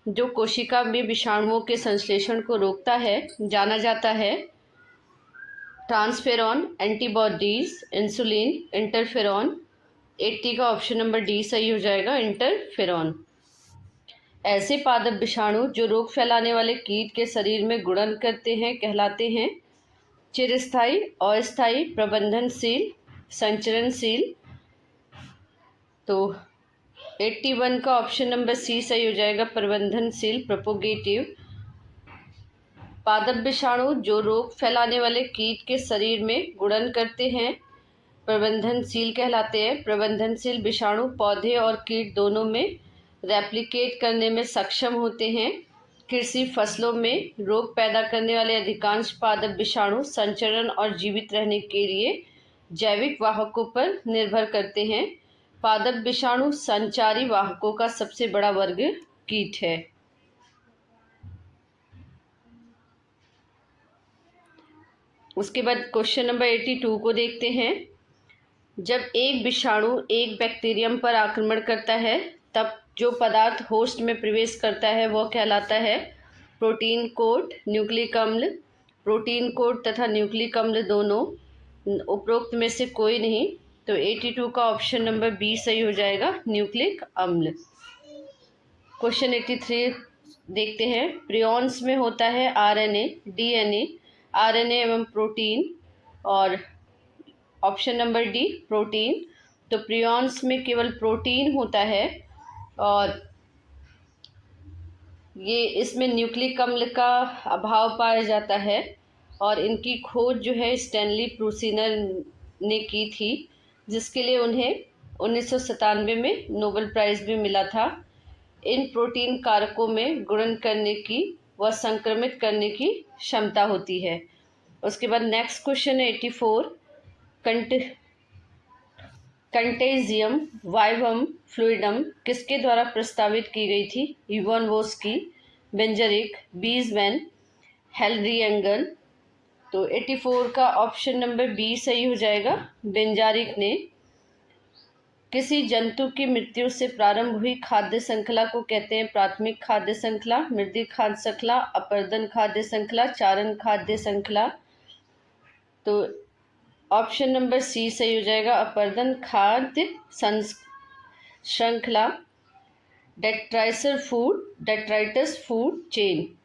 जो कोशिका में विषाणुओं के संश्लेषण को रोकता है जाना जाता है ट्रांसफेरॉन, एंटीबॉडीज, इंसुलिन, इंटरफेरॉन। 80 का ऑप्शन नंबर डी सही हो जाएगा, इंटरफेरॉन। ऐसे पादप विषाणु जो रोग फैलाने वाले कीट के शरीर में गुणन करते हैं कहलाते हैं चिरस्थायी, अस्थायी, प्रबंधनशील, संचरणशील। तो 81 का ऑप्शन नंबर सी सही हो जाएगा, प्रबंधनशील, प्रोपोगेटिव। पादप विषाणु जो रोग फैलाने वाले कीट के शरीर में गुणन करते हैं प्रबंधनशील कहलाते हैं। प्रबंधनशील विषाणु पौधे और कीट दोनों में रेप्लिकेट करने में सक्षम होते हैं। कृषि फसलों में रोग पैदा करने वाले अधिकांश पादप विषाणु संचरण और जीवित रहने के लिए जैविक वाहकों पर निर्भर करते हैं। पादप विषाणु संचारी वाहकों का सबसे बड़ा वर्ग कीट है। उसके बाद क्वेश्चन नंबर 82 को देखते हैं। जब एक विषाणु एक बैक्टीरियम पर आक्रमण करता है तब जो पदार्थ होस्ट में प्रवेश करता है वह कहलाता है प्रोटीन कोट, न्यूक्लिक अम्ल। प्रोटीन कोट तथा न्यूक्लिक अम्ल दोनों, उपरोक्त में से कोई नहीं। तो 82 का ऑप्शन नंबर बी सही हो जाएगा, न्यूक्लिक अम्ल। क्वेश्चन 83 देखते हैं। प्रियॉन्स में होता है आरएनए, डीएनए, आरएनए एवं प्रोटीन, और ऑप्शन नंबर डी प्रोटीन। तो प्रियॉन्स में केवल प्रोटीन होता है और ये इसमें न्यूक्लिक अम्ल का अभाव पाया जाता है। और इनकी खोज जो है स्टैनली प्रूसिनर ने की थी, जिसके लिए उन्हें 1997 में नोबेल प्राइज़ भी मिला था। इन प्रोटीन कारकों में गुणन करने की व संक्रमित करने की क्षमता होती है। उसके बाद नेक्स्ट क्वेश्चन है 84। कंटेजियम वाइवम फ्लूइडम किसके द्वारा प्रस्तावित की गई थी? इवानवोस्की, बेंजरिक, बीजमैन, हेलरिएंगल। तो 84 का ऑप्शन नंबर बी सही हो जाएगा, बेंजारिक ने। किसी जंतु की मृत्यु से प्रारंभ हुई खाद्य श्रृंखला को कहते हैं प्राथमिक खाद्य श्रृंखला, मृदी खाद्य श्रृंखला, अपर्दन खाद्य श्रृंखला, चारण खाद्य श्रृंखला। तो ऑप्शन नंबर सी सही हो जाएगा, अपर्दन खाद्य श्रृंखला। Detritus food chain.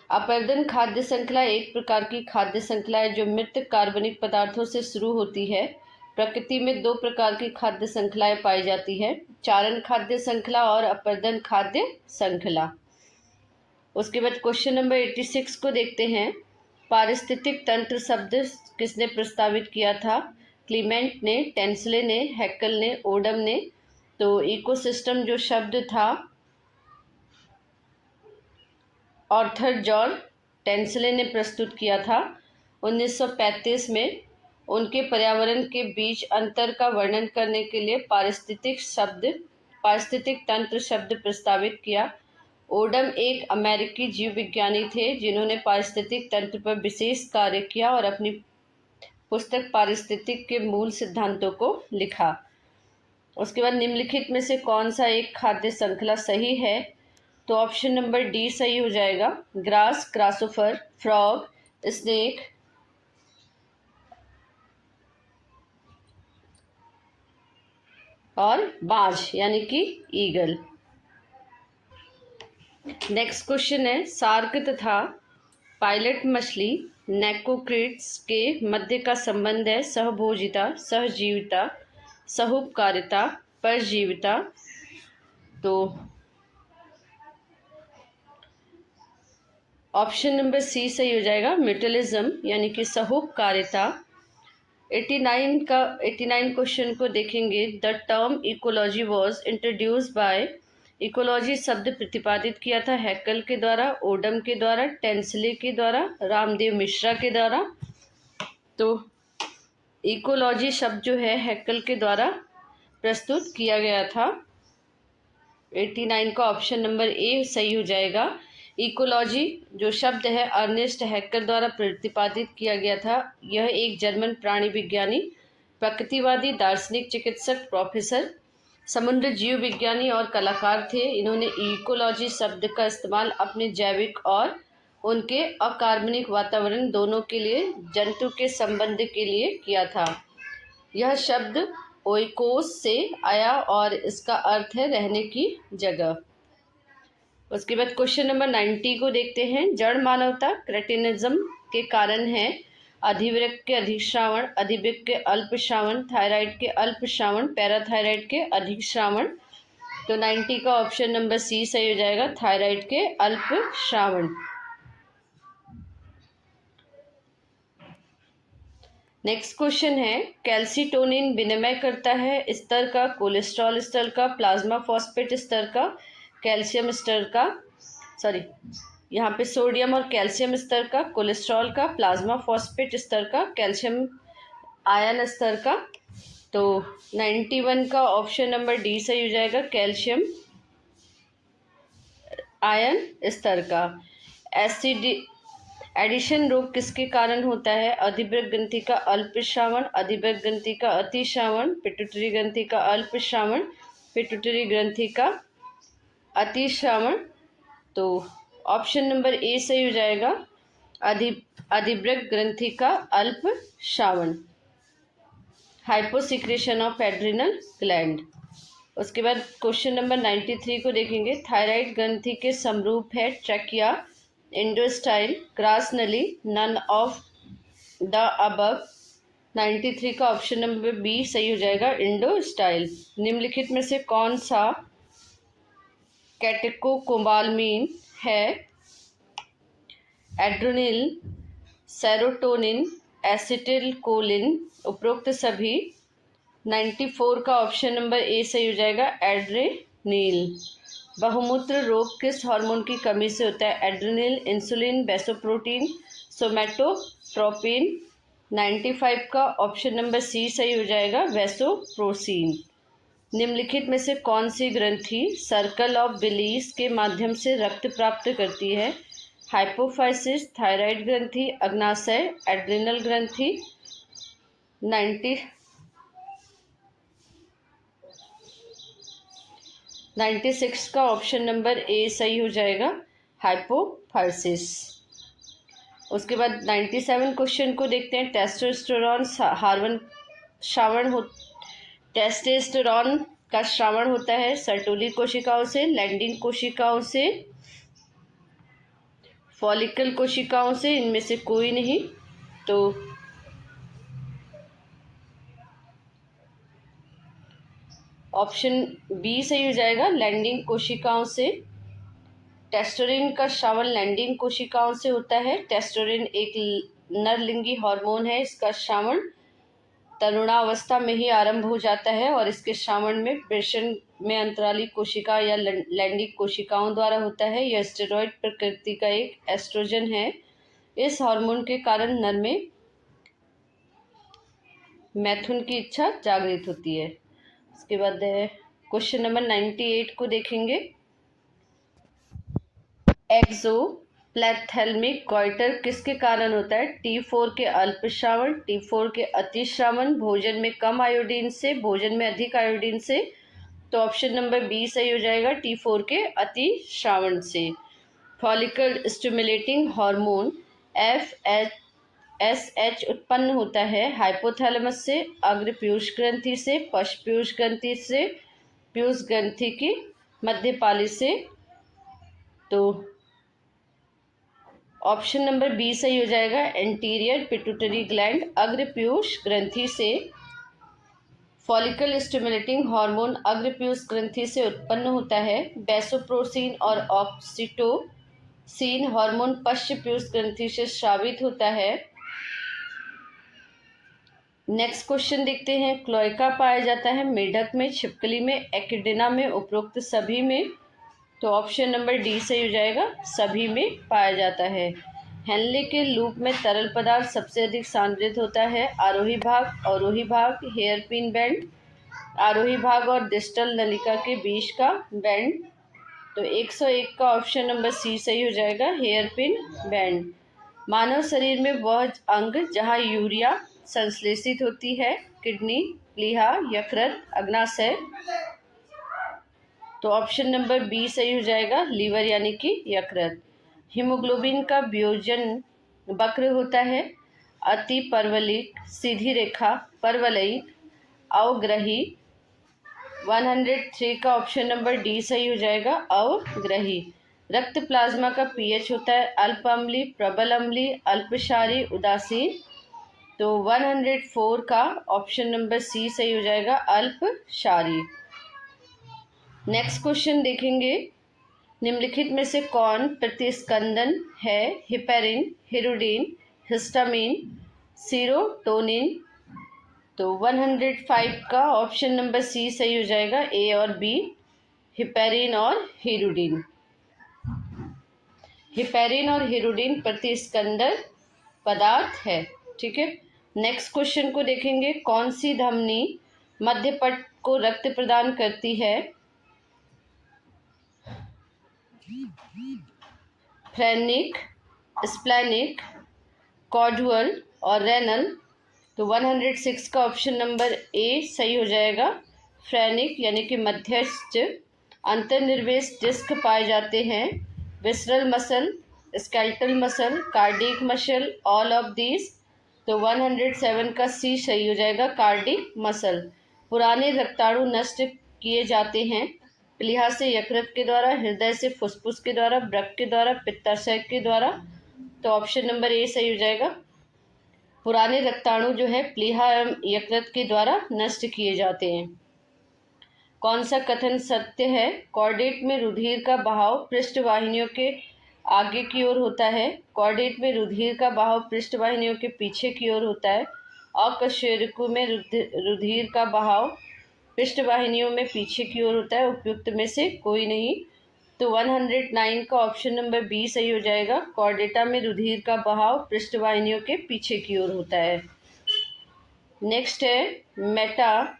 अपर्दन खाद्य श्रृंखला एक प्रकार की खाद्य श्रृंखला है जो मृत कार्बनिक पदार्थों से शुरू होती है। प्रकृति में दो प्रकार की खाद्य श्रृंखलाएं पाई जाती है, चारण खाद्य श्रृंखला और अपर्दन खाद्य श्रृंखला। उसके बाद क्वेश्चन नंबर 86 को देखते हैं। पारिस्थितिक तंत्र शब्द किसने प्रस्तावित किया था? क्लीमेंट ने, टेंसले ने, हैक्कल ने, ओडम ने। तो इकोसिस्टम जो शब्द था आर्थर जॉन टेंसले ने प्रस्तुत किया था 1935 में। उनके पर्यावरण के बीच अंतर का वर्णन करने के लिए पारिस्थितिक तंत्र शब्द प्रस्तावित किया। ओडम एक अमेरिकी जीव विज्ञानी थे जिन्होंने पारिस्थितिक तंत्र पर विशेष कार्य किया और अपनी पुस्तक पारिस्थितिक के मूल सिद्धांतों को लिखा। उसके बाद निम्नलिखित में से कौन सा एक खाद्य श्रृंखला सही है? तो ऑप्शन नंबर डी सही हो जाएगा। ग्रास, ग्रासोफर, फ्रॉग, स्नेक और बाज यानी कि ईगल। नेक्स्ट क्वेश्चन है, सार्क तथा पायलट मछली नेकोक्रिड्स के मध्य का संबंध है सहभोजिता, सहजीविता, सहुपकारिता, परजीविता। तो ऑप्शन नंबर सी सही हो जाएगा, म्यूटुअलिज्म यानी कि सहुपकारिता। 89 क्वेश्चन को देखेंगे। The term ecology was introduce by, ecology शब्द प्रतिपादित किया था हैकल के द्वारा, ओडम के द्वारा, टेंसले के द्वारा, रामदेव मिश्रा के द्वारा। तो इकोलॉजी शब्द जो है हैकल के द्वारा प्रस्तुत किया गया था। 89 का ऑप्शन नंबर ए सही हो जाएगा। इकोलॉजी जो शब्द है अर्नेस्ट हैकल द्वारा प्रतिपादित किया गया था। यह एक जर्मन प्राणी विज्ञानी, प्रकृतिवादी, दार्शनिक, चिकित्सक, प्रोफेसर, समुद्र जीव विज्ञानी और कलाकार थे। इन्होंने इकोलॉजी शब्द का इस्तेमाल अपने जैविक और उनके अकार्बनिक वातावरण दोनों के लिए जंतु के संबंध के लिए किया था। यह शब्द ओइकोस से आया और इसका अर्थ है रहने की जगह। उसके बाद क्वेश्चन नंबर 90 को देखते हैं। जड़ मानवता क्रेटिनिज्म के कारण है अधिवृक्क के अधिश्रावण, अधिवृक्क के अल्पश्रावण, थायराइड के अल्पश्रावण, पैराथायराइड के अधिश्रावण। तो 90 का ऑप्शन नंबर सी सही हो जाएगा, थायराइड के अल्पश्रावण। नेक्स्ट क्वेश्चन है, कैल्सिटोनिन विनिमय करता है स्तर का, कोलेस्ट्रॉल स्तर का, प्लाज्मा फॉस्फेट स्तर का, कैल्शियम स्तर का, सॉरी यहाँ पे सोडियम और कैल्शियम स्तर का, कोलेस्ट्रॉल का, प्लाज्मा फॉस्फेट स्तर का, कैल्शियम आयन स्तर का। तो 91 का ऑप्शन नंबर डी सही हो जाएगा, कैल्शियम आयन स्तर का। एडिशन रोग किसके कारण होता है? अधिवृक्क ग्रंथि का अल्पश्रावण, अधिवृक्क ग्रंथि का अतिश्रावण, पिट्यूटरी ग्रंथि का अल्पश्रावण, पिट्यूटरी ग्रंथि का अतिश्रावण। तो ऑप्शन नंबर ए सही हो जाएगा, अधिवृक्क ग्रंथि का अल्पश्रावण। Hyposecretion of adrenal gland. उसके बाद क्वेश्चन नंबर 93 को देखेंगे। थायराइड ग्रंथि के समरूप है ट्रैकिया, इंडोस्टाइल, ग्रास नली, नन ऑफ द अबव। 93 का ऑप्शन नंबर बी सही हो जाएगा, इंडोस्टाइल। निम्नलिखित में से कौन सा कैटेकोबालामीन है? एड्रेनलिन, सेरोटोनिन, एसिटिलकोलिन, उपरोक्त सभी। 94 का ऑप्शन नंबर ए सही हो जाएगा, एड्रेनिल। बहुमूत्र रोग किस हार्मोन की कमी से होता है? Adrenal, insulin, बेसोप्रोटीन, सोमैटोट्रोपिन। 95 का ऑप्शन नंबर सी सही हो जाएगा, वेसोप्रोसिन। निम्नलिखित में से कौन सी ग्रंथि सर्कल ऑफ बिलीस के माध्यम से रक्त प्राप्त करती है? हाइपोफाइसिस, थायराइड ग्रंथि, अग्नाशय, एड्रिनल ग्रंथि। 96 का ऑप्शन नंबर ए सही हो जाएगा, हाइपोफाइसिस। उसके बाद 97 क्वेश्चन को देखते हैं। टेस्टोस्टेरोन हार्मोन टेस्टोस्टेरोन का श्रावण होता है सर्टोली कोशिकाओं से, लैंडिंग कोशिकाओं से, फॉलिकल कोशिकाओं से, इनमें से कोई नहीं। तो ऑप्शन बी सही हो जाएगा, लैंडिंग कोशिकाओं से। टेस्टोस्टेरोन का श्रावण लैंडिंग कोशिकाओं से होता है। टेस्टोस्टेरोन एक नरलिंगी हार्मोन है। इसका श्रावण तरुणावस्था में ही आरंभ हो जाता है और इसके श्रावण में वृषण में अंतराली कोशिका या लैंगिक कोशिकाओं द्वारा होता है। यह स्टेरॉइड प्रकृति का एक एस्ट्रोजन है। इस हार्मोन के कारण नर में मैथुन की इच्छा जागृत होती है। उसके बाद क्वेश्चन नंबर 98 को देखेंगे। एक्सोप्लैथेल्मिक गॉइटर किसके कारण होता है? T4 के अल्पश्रावण, T4 के अतिश्रावण, भोजन में कम आयोडीन से, भोजन में अधिक आयोडीन से, तो ऑप्शन नंबर बी सही हो जाएगा, T4 के अति श्रावण से। फॉलिकल स्टिमुलेटिंग हार्मोन FSH उत्पन्न होता है हाइपोथैलेमस से, अग्र पीयूष ग्रंथि से, पश्च पीयूष ग्रंथि से, पीयूष ग्रंथि की मध्यपाली से। तो ऑप्शन नंबर बी सही हो जाएगा, एंटीरियर पिट्यूटरी ग्लैंड अग्र पीयूष ग्रंथि से। फॉलिकल स्टिमुलेटिंग हार्मोन अग्र पीयूष ग्रंथि से उत्पन्न होता है। वैसोप्रोसिन और ऑक्सीटोसिन हार्मोन पश्च पीयूष ग्रंथि से स्रावित होता है। नेक्स्ट क्वेश्चन देखते हैं। क्लोएका पाया जाता है मेढक में, छिपकली में, एकिडिना में, उपरोक्त सभी में। तो ऑप्शन नंबर डी सही हो जाएगा, सभी में पाया जाता है। हेनले के लूप में तरल पदार्थ सबसे अधिक सांद्रित होता है। आरोही भाग, अवरोही भाग, हेयर पिन बैंड, आरोही भाग और डिस्टल नलिका के बीच का बैंड। तो 101 का ऑप्शन नंबर सी सही हो जाएगा, हेयर पिन बैंड। मानव शरीर में वह अंग जहाँ यूरिया संश्लेषित होती है, किडनी, प्लीहा, यकृत, अग्नाशय। तो ऑप्शन नंबर बी सही हो जाएगा, लीवर यानी कि यकृत। हीमोग्लोबिन का वियोजन वक्र होता है, अति परवलयिक, सीधी रेखा, परवलयिक, अवग्रही। 103 का ऑप्शन नंबर डी सही हो जाएगा, अवग्रही। रक्त प्लाज्मा का पीएच होता है अल्प अम्लीय, प्रबल अम्लीय, अल्पक्षारीय, उदासीन। तो 104 का ऑप्शन नंबर सी सही हो जाएगा, अल्पक्षारीय। नेक्स्ट क्वेश्चन देखेंगे। निम्नलिखित में से कौन प्रतिस्कंदन है? Heparin, hirudin, histamine, serotonin. तो 105 का ऑप्शन नंबर सी सही हो जाएगा, ए और बी, हिपेरिन और हिरुडिन। हिपेरिन और हिरुडिन प्रतिस्कंदन पदार्थ है। ठीक है। नेक्स्ट क्वेश्चन को देखेंगे। कौन सी धमनी मध्यपट को रक्त प्रदान करती है? फ्रेनिक, स्प्लेनिक, कॉर्डुअल और रेनल। तो 106 का ऑप्शन नंबर ए सही हो जाएगा, फ्रेनिक यानी कि मध्यस्थ। अंतर्निर्वेश डिस्क पाए जाते हैं। Visceral muscle, skeletal muscle, cardiac muscle, all of these. तो 107 का सी सही हो जाएगा, कार्डिक मसल। पुराने रक्ताणु नष्ट किए जाते हैं प्लीहा से यकृत के द्वारा, हृदय से फुफ्फुस के द्वारा, वृक्क के द्वारा, पित्ताशय के द्वारा। तो ऑप्शन नंबर ए सही हो जाएगा, पुराने रक्ताणु जो है प्लीहा एवं यकृत के द्वारा नष्ट किए जाते हैं। कौन सा कथन सत्य है? कॉर्डेट में रुधिर का बहाव पृष्ठवाहिनियों के आगे की ओर होता है। कॉर्डेट में रुधिर का बहाव पृष्ठवाहिनियों के पीछे की ओर होता है। अकशेरुकी में रुधिर का बहाव पृष्ठवाहिनियों में पीछे की ओर होता है। उपयुक्त में से कोई नहीं। तो 109 का ऑप्शन नंबर बी सही हो जाएगा, कॉर्डेटा में रुधिर का बहाव पृष्ठवाहिनियों के पीछे की ओर होता है। नेक्स्ट है मेटा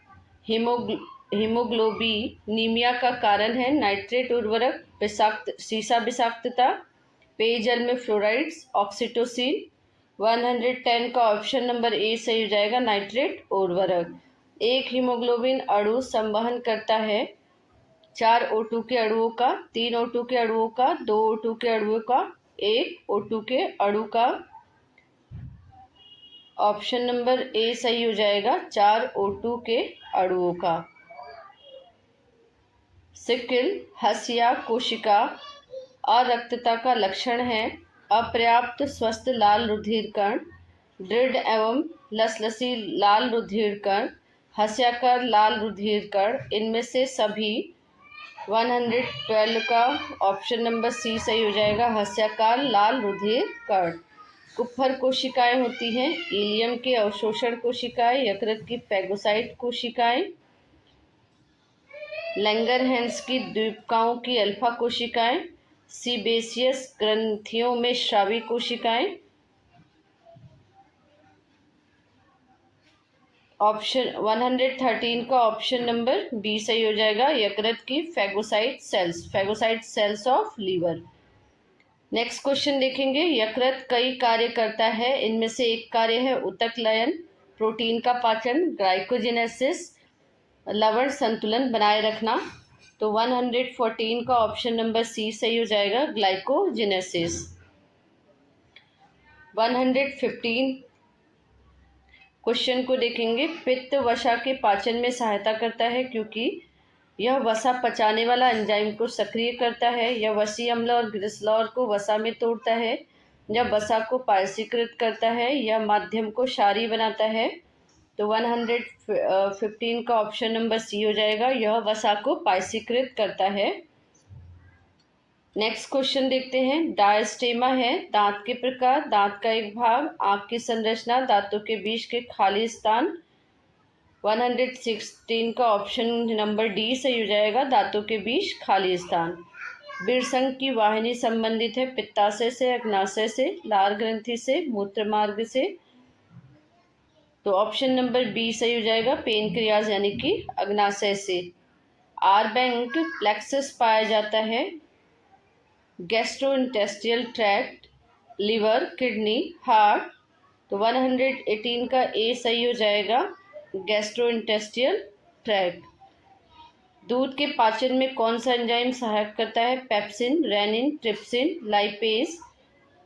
हीमोग्लोबिनीमिया का कारण है नाइट्रेट उर्वरक, सीसा विषाक्तता, पेयजल में फ्लोराइड्स, ऑक्सीटोसिन। 110 का ऑप्शन नंबर ए सही हो जाएगा, नाइट्रेट उर्वरक। एक हीमोग्लोबिन अणु संवहन करता है 4 O2 के अणुओं का, 3 O2 के अणुओं का, 2 O2 के अणुओं का, 1 O2 के अणु का। ऑप्शन नंबर ए सही हो जाएगा, 4 O2 के अणुओं का। सिकिल हसिया कोशिका अरक्तता का लक्षण है। अपर्याप्त स्वस्थ लाल रुधिर कण, दृढ़ एवं लसलसी लाल रुधिर कण, हस्याकार लाल रुधिर कण। इनमें से सभी 112 का ऑप्शन नंबर सी सही हो जाएगा, हस्याकार लाल रुधिर कण। कुप्फर कोशिकाएं होती हैं, इलियम के अवशोषण कोशिकाएं, यकृत की पैगोसाइट कोशिकाएं, लैंगरहैंस की द्वीपकाओं की अल्फा कोशिकाएं, सीबेसियस ग्रंथियों में स्रावी कोशिकाएं। ऑप्शन 113 का ऑप्शन नंबर बी सही हो जाएगा, यकृत की phagocyte cells of liver. Next question देखेंगे। यकृत कई कार्य करता है, इनमें से एक कार्य है ऊतक लयन, प्रोटीन का पाचन, ग्लाइकोजेनेसिस, लवण संतुलन बनाए रखना। तो 114 का ऑप्शन नंबर सी सही हो जाएगा, ग्लाइकोजेनेसिस। 115 क्वेश्चन को देखेंगे। पित्त वसा के पाचन में सहायता करता है क्योंकि यह वसा पचाने वाला एंजाइम को सक्रिय करता है। यह वसीय अम्ल और ग्लिसरॉल को वसा में तोड़ता है। यह वसा को पायसीकृत करता है। यह माध्यम को क्षारीय बनाता है। तो 115 का ऑप्शन नंबर सी हो जाएगा, यह वसा को पायसीकृत करता है। नेक्स्ट क्वेश्चन देखते हैं। डायस्टेमा है दांत के प्रकार, दांत का एक भाग, आंख की संरचना, दांतों के बीच के खाली स्थान। 116 का ऑप्शन नंबर डी सही हो जाएगा, दांतों के बीच खाली स्थान। बीरसंघ की वाहिनी संबंधित है पित्ताशय से, अग्नाशय से, लार ग्रंथि से, मूत्र मार्ग से। तो ऑप्शन नंबर बी सही हो जाएगा, पेनक्रियाज यानी कि अग्नाशय से। आर बैंक प्लेक्सस पाया जाता है gastrointestinal tract, liver, kidney, heart. तो 118 का ए सही हो जाएगा, गैस्ट्रोइंटेस्टिनल ट्रैक्ट। दूध के पाचन में कौन सा एंजाइम सहायक करता है? Pepsin, rennin, trypsin, lipase.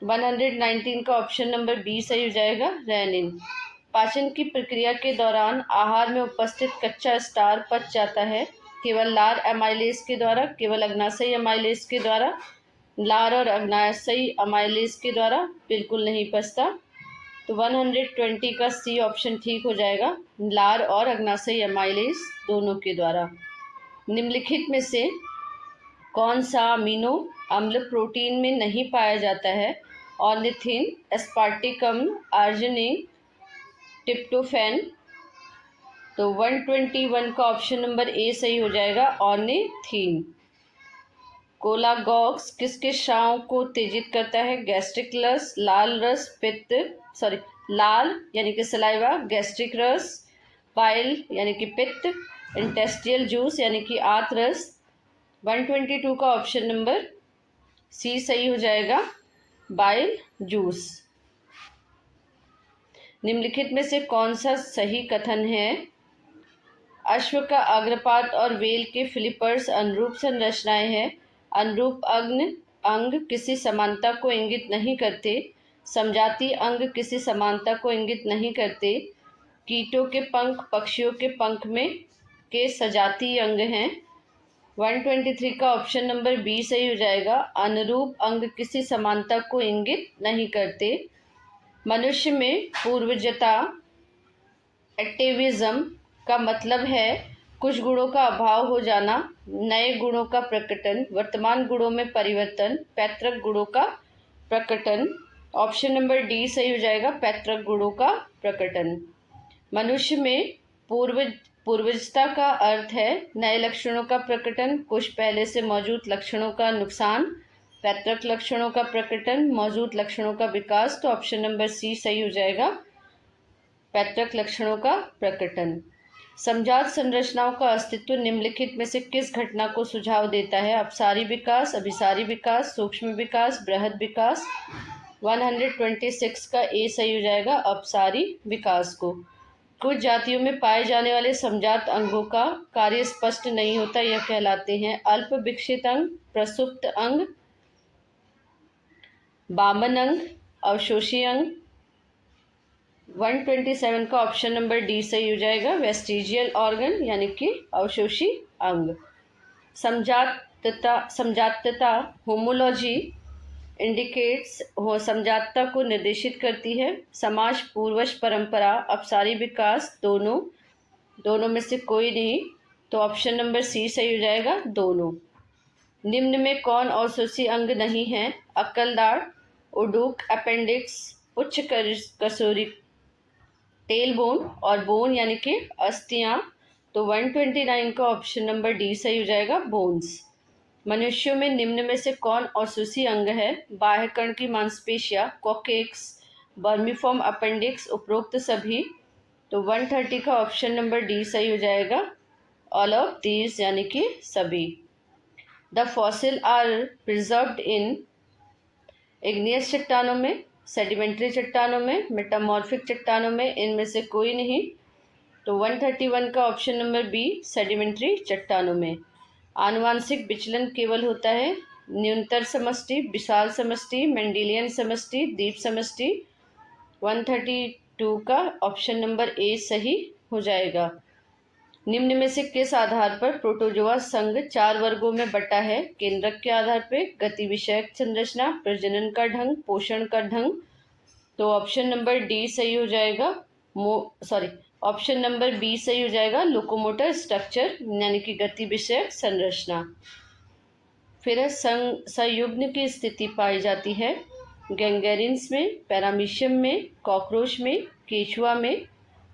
119 का ऑप्शन नंबर बी सही हो जाएगा, रेनिन। पाचन की प्रक्रिया के दौरान आहार में उपस्थित कच्चा स्टार पच जाता है केवल लार एमाइलेज के द्वारा, केवल अग्नाशयी एमाइलेज के द्वारा, लार और अग्नाशयी एमाइलेज के द्वारा बिल्कुल नहीं पचता। तो 120 का सी ऑप्शन ठीक हो जाएगा, लार और अग्नाशयी एमाइलेज दोनों के द्वारा। निम्नलिखित में से कौन सा अमीनो अम्ल प्रोटीन में नहीं पाया जाता है? Ornithine, aspartic, arginine, tryptophan. तो 121 का ऑप्शन नंबर ए सही हो जाएगा, ऑर्निथिन। कोलागॉक्स किसके स्राव को उत्तेजित करता है? गैस्ट्रिक रस, लाल रस, लाल यानी कि सलाइवा, गैस्ट्रिक रस, पाइल यानी कि पित्त, इंटेस्टियल जूस यानी कि आंत रस। 122 का ऑप्शन नंबर सी सही हो जाएगा, बाइल जूस। निम्नलिखित में से कौन सा सही कथन है? अश्व का अग्रपाद और वेल के फिलिपर्स अनुरूप संरचनाएं हैं। अनुरूप अंग किसी समानता को इंगित नहीं करते। समजाती अंग किसी समानता को इंगित नहीं करते। कीटों के पंख पक्षियों के पंख में के सजातीय अंग हैं। 123 का ऑप्शन नंबर बी सही हो जाएगा, अनुरूप अंग किसी समानता को इंगित नहीं करते। मनुष्य में पूर्वजता एक्टिविज्म का मतलब है कुछ गुणों का अभाव हो जाना, नए गुणों का प्रकटन, वर्तमान गुणों में परिवर्तन, पैतृक गुणों का प्रकटन। ऑप्शन नंबर डी सही हो जाएगा, पैतृक गुणों का प्रकटन। मनुष्य में पूर्वजता का अर्थ है नए लक्षणों का प्रकटन, कुछ पहले से मौजूद लक्षणों का नुकसान, पैतृक लक्षणों का प्रकटन, मौजूद लक्षणों का विकास। तो ऑप्शन नंबर सी सही हो जाएगा, पैतृक लक्षणों का प्रकटन। समजात संरचनाओं का अस्तित्व निम्नलिखित में से किस घटना को सुझाव देता है? अपसारी विकास, अभिसारी विकास, सूक्ष्म विकास, बृहद विकास। 126 का ए सही हो जाएगा, अपसारी विकास को। कुछ जातियों में पाए जाने वाले समजात अंगों का कार्य स्पष्ट नहीं होता, यह कहलाते हैं अल्प विकसित अंग, प्रसुप्त अंग, बामन अंग, अवशोषी अंग। 127 का ऑप्शन नंबर डी सही हो जाएगा, वेस्टिजियल ऑर्गन यानी कि अवशोषी अंग। समजातता होमोलॉजी इंडिकेट्स समजातता को निर्देशित करती है। समाज पूर्वज परंपरा, अपसारी विकास, दोनों में से कोई नहीं। तो ऑप्शन नंबर सी सही हो जाएगा, दोनों। निम्न में कौन अवशोषी अंग नहीं है? अक्कलदाढ़, उडुक, अपेंडिक्स, उच्च कसूरी, टेल बोन और बोन यानी कि अस्थियां। तो 129 का ऑप्शन नंबर डी सही हो जाएगा, बोन्स। मनुष्यों में निम्न में से कौन अवशोषी अंग है? बाह्य कर्ण की मांसपेशियां, कोकेक्स, बर्मीफॉर्म, अपेंडिक्स, उपरोक्त सभी। तो 130 का ऑप्शन नंबर डी सही हो जाएगा, ऑल ऑफ दीज यानी कि सभी। The fossil are preserved in igneous चट्टानों में, सेडिमेंट्री चट्टानों में, मेटामॉर्फिक चट्टानों में, इनमें से कोई नहीं। तो 131 का ऑप्शन नंबर बी, सेडिमेंट्री चट्टानों में। आनुवांशिक विचलन केवल होता है न्यूनतर समष्टि, विशाल समष्टि, मेंडेलियन समष्टि, द्वीप समष्टि। 132 का ऑप्शन नंबर ए सही हो जाएगा। निम्न में से किस आधार पर प्रोटोजोआ संघ 4 वर्गों में बटा है? केंद्रक के आधार पर, गति विषयक संरचना, प्रजनन का ढंग, पोषण का ढंग। तो ऑप्शन नंबर डी सही हो जाएगा। ऑप्शन नंबर बी सही हो जाएगा, लोकोमोटर स्ट्रक्चर यानी कि गति विषयक संरचना। फिर संयुग्म की स्थिति पाई जाती है गैंगेरिन्स में, पैरामीशियम में, कॉकरोच में, केचुआ में।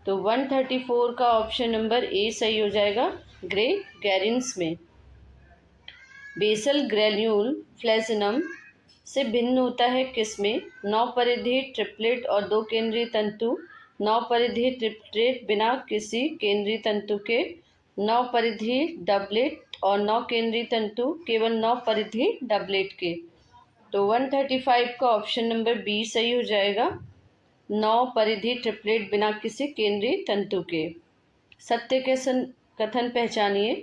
तो 134 का ऑप्शन नंबर ए सही हो जाएगा, ग्रेगेरिन्स में। बेसल ग्रेन्यूल फ्लैजेनम से भिन्न होता है किसमें? 9 परिधीय ट्रिप्लेट और 2 केंद्रीय तंतु, 9 परिधीय ट्रिप्लेट बिना किसी केंद्रीय तंतु के, 9 परिधीय डबलेट और 9 केंद्रीय तंतु केवल 9 परिधीय डबलेट के। तो 135 का ऑप्शन नंबर बी सही हो जाएगा, 9 परिधीय ट्रिप्लेट बिना किसी केंद्रीय तंतु के। सत्य के कथन पहचानिए।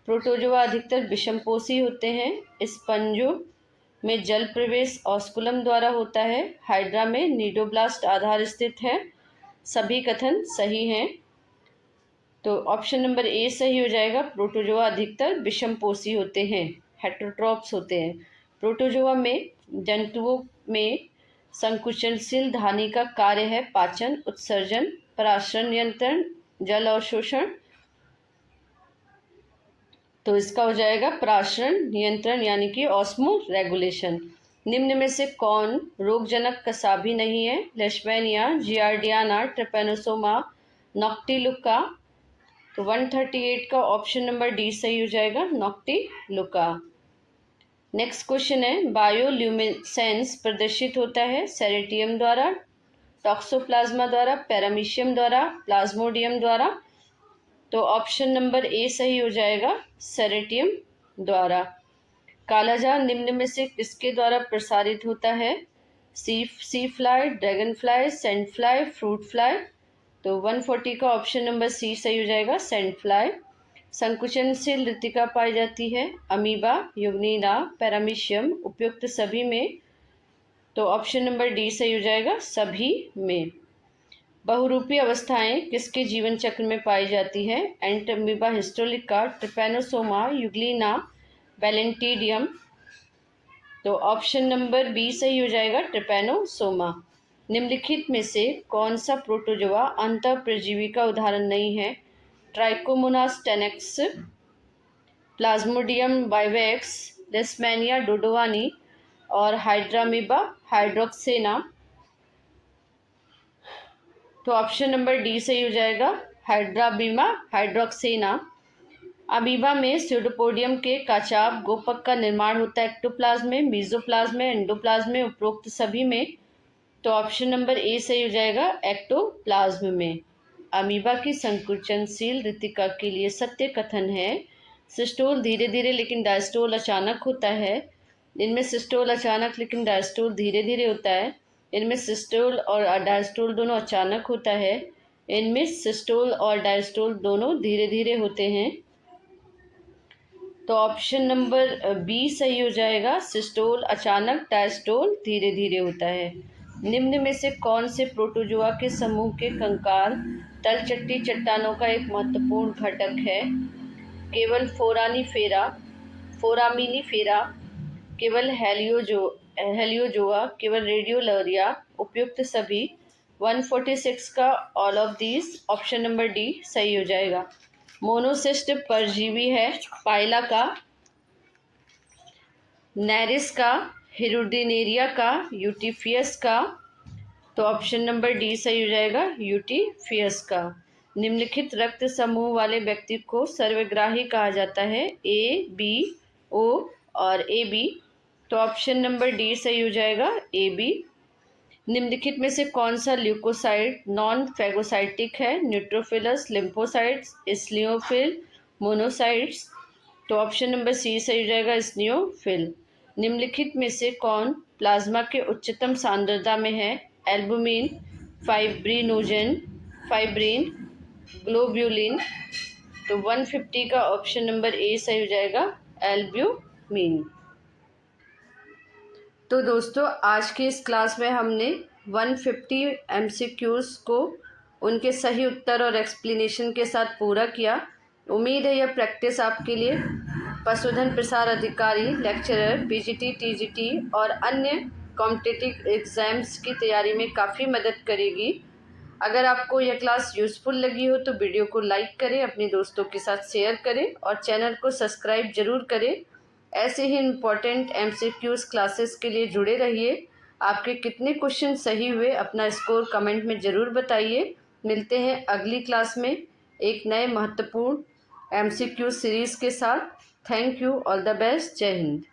प्रोटोजोआ अधिकतर विषमपोषी होते हैं। स्पंजों में जल प्रवेश ऑस्कुलम द्वारा होता है। हाइड्रा में नीडोब्लास्ट आधार स्थित है। सभी कथन सही हैं। तो ऑप्शन नंबर ए सही हो जाएगा, प्रोटोजोआ अधिकतर विषमपोषी होते हैं, हेटेरोट्रॉप्स होते हैं। प्रोटोजोआ में जंतुओं में संकुचनशील धानी का कार्य है पाचन, उत्सर्जन, पराशरण नियंत्रण, जल अवशोषण। तो इसका हो जाएगा पराशरण नियंत्रण यानी कि ऑस्मो रेगुलेशन। निम्न में से कौन रोगजनक कसाबी नहीं है? लेशमैनिया, जियार्डियाना, ट्रिपैनोसोमा, नॉक्टिलुका। तो 138 का ऑप्शन नंबर डी सही हो जाएगा, नॉक्टिलुका। नेक्स्ट क्वेश्चन है, बायोल्यूमिनेसेंस प्रदर्शित होता है सेरेटियम द्वारा, टॉक्सोप्लाज्मा द्वारा, पैरामीशियम द्वारा, प्लाज्मोडियम द्वारा। तो ऑप्शन नंबर ए सही हो जाएगा, सेरेटियम द्वारा। कालाजार निम्न में से किसके द्वारा प्रसारित होता है? Sea fly, dragonfly, sand fly, fruit fly. तो 140 का ऑप्शन नंबर सी सही हो जाएगा, सेंट फ्लाई। संकुचनशील ऋतिका पाई जाती है अमीबा, युग्निना, पैरामीशियम, उपयुक्त सभी में। तो ऑप्शन नंबर डी सही हो जाएगा, सभी में। बहुरूपी अवस्थाएं किसके जीवन चक्र में पाई जाती है? Entamoeba histolytica, Trypanosoma, Euglena, Balantidium. तो ऑप्शन नंबर बी सही हो जाएगा, ट्रिपैनोसोमा। निम्नलिखित में से कौन सा प्रोटोजोआ अंतःप्रजीवी का उदाहरण नहीं है? ट्राइकोमोनास टेनेक्स, प्लाज्मोडियम वाइवेक्स, लेशमैनिया डोडोवानी और हाइड्रामीबा हाइड्रोक्सेना। तो ऑप्शन नंबर डी सही हो जाएगा, हाइड्रामीबा हाइड्रोक्सेना। अमीबा में स्यूडोपोडियम के काचाप गोपक का निर्माण होता है एक्टोप्लाज्म में, मीजोप्लाज्म में, एंडोप्लाज्म में, उपरोक्त सभी में। तो ऑप्शन नंबर ए सही हो जाएगा, एक्टोप्लाज्म में। अमीबा की संकुचनशील ऋतिका के लिए सत्य कथन है, सिस्टोल धीरे धीरे लेकिन डायस्टोल अचानक होता है। इनमें सिस्टोल अचानक लेकिन डायस्टोल धीरे धीरे होता है। इनमें सिस्टोल और डायस्टोल दोनों अचानक होता है। इनमें सिस्टोल और डायस्टोल दोनों धीरे धीरे होते हैं। तो ऑप्शन नंबर बी सही हो जाएगा, सिस्टोल अचानक, डायस्टोल धीरे धीरे होता है। निम्न में से कौन से प्रोटोजोआ के समूह के कंकाल तलचट्टी चट्टानों का एक महत्वपूर्ण घटक है? केवल फोरामिनीफेरा, केवल हेलियोजोआ, केवल रेडियोलरिया, उपयुक्त सभी। 146 का all of these, option number D सही हो जाएगा। मोनोसिस्ट परजीवी है पाइला का, नेरिस का, हिरुडिनेरिया का, यूटीफियस का। तो ऑप्शन नंबर डी सही हो जाएगा, यूटीफियस का। निम्नलिखित रक्त समूह वाले व्यक्ति को सर्वग्राही कहा जाता है? ए, बी, ओ और ए बी। तो ऑप्शन नंबर डी सही हो जाएगा, ए बी। निम्नलिखित में से कौन सा ल्यूकोसाइट नॉन फैगोसाइटिक है? न्यूट्रोफिलस, लिम्फोसाइट्स, स्लियोफिल, मोनोसाइट्स। तो ऑप्शन नंबर सी सही हो जाएगा, स्नियोफिल। निम्नलिखित में से कौन प्लाज्मा के उच्चतम सांद्रता में है? Albumin, fibrinogen, fibrin, globulin. तो 150 का ऑप्शन नंबर ए सही हो जाएगा, एल्ब्यूमिन। तो दोस्तों आज की इस क्लास में हमने 150 एमसीक्यूज़ को उनके सही उत्तर और एक्सप्लेनेशन के साथ पूरा किया। उम्मीद है यह प्रैक्टिस आपके लिए पशुधन प्रसार अधिकारी, लेक्चरर, पीजीटी, टीजीटी और अन्य कॉम्पिटिटिव एग्ज़ाम्स की तैयारी में काफ़ी मदद करेगी। अगर आपको यह क्लास यूज़फुल लगी हो तो वीडियो को लाइक करें, अपने दोस्तों के साथ शेयर करें और चैनल को सब्सक्राइब ज़रूर करें। ऐसे ही इम्पोर्टेंट एमसीक्यूज़ क्लासेस के लिए जुड़े रहिए। आपके कितने क्वेश्चन सही हुए अपना स्कोर कमेंट में ज़रूर बताइए। मिलते हैं अगली क्लास में एक नए महत्वपूर्ण एमसीक्यू सीरीज़ के साथ। Thank you, all the best, जय हिंद।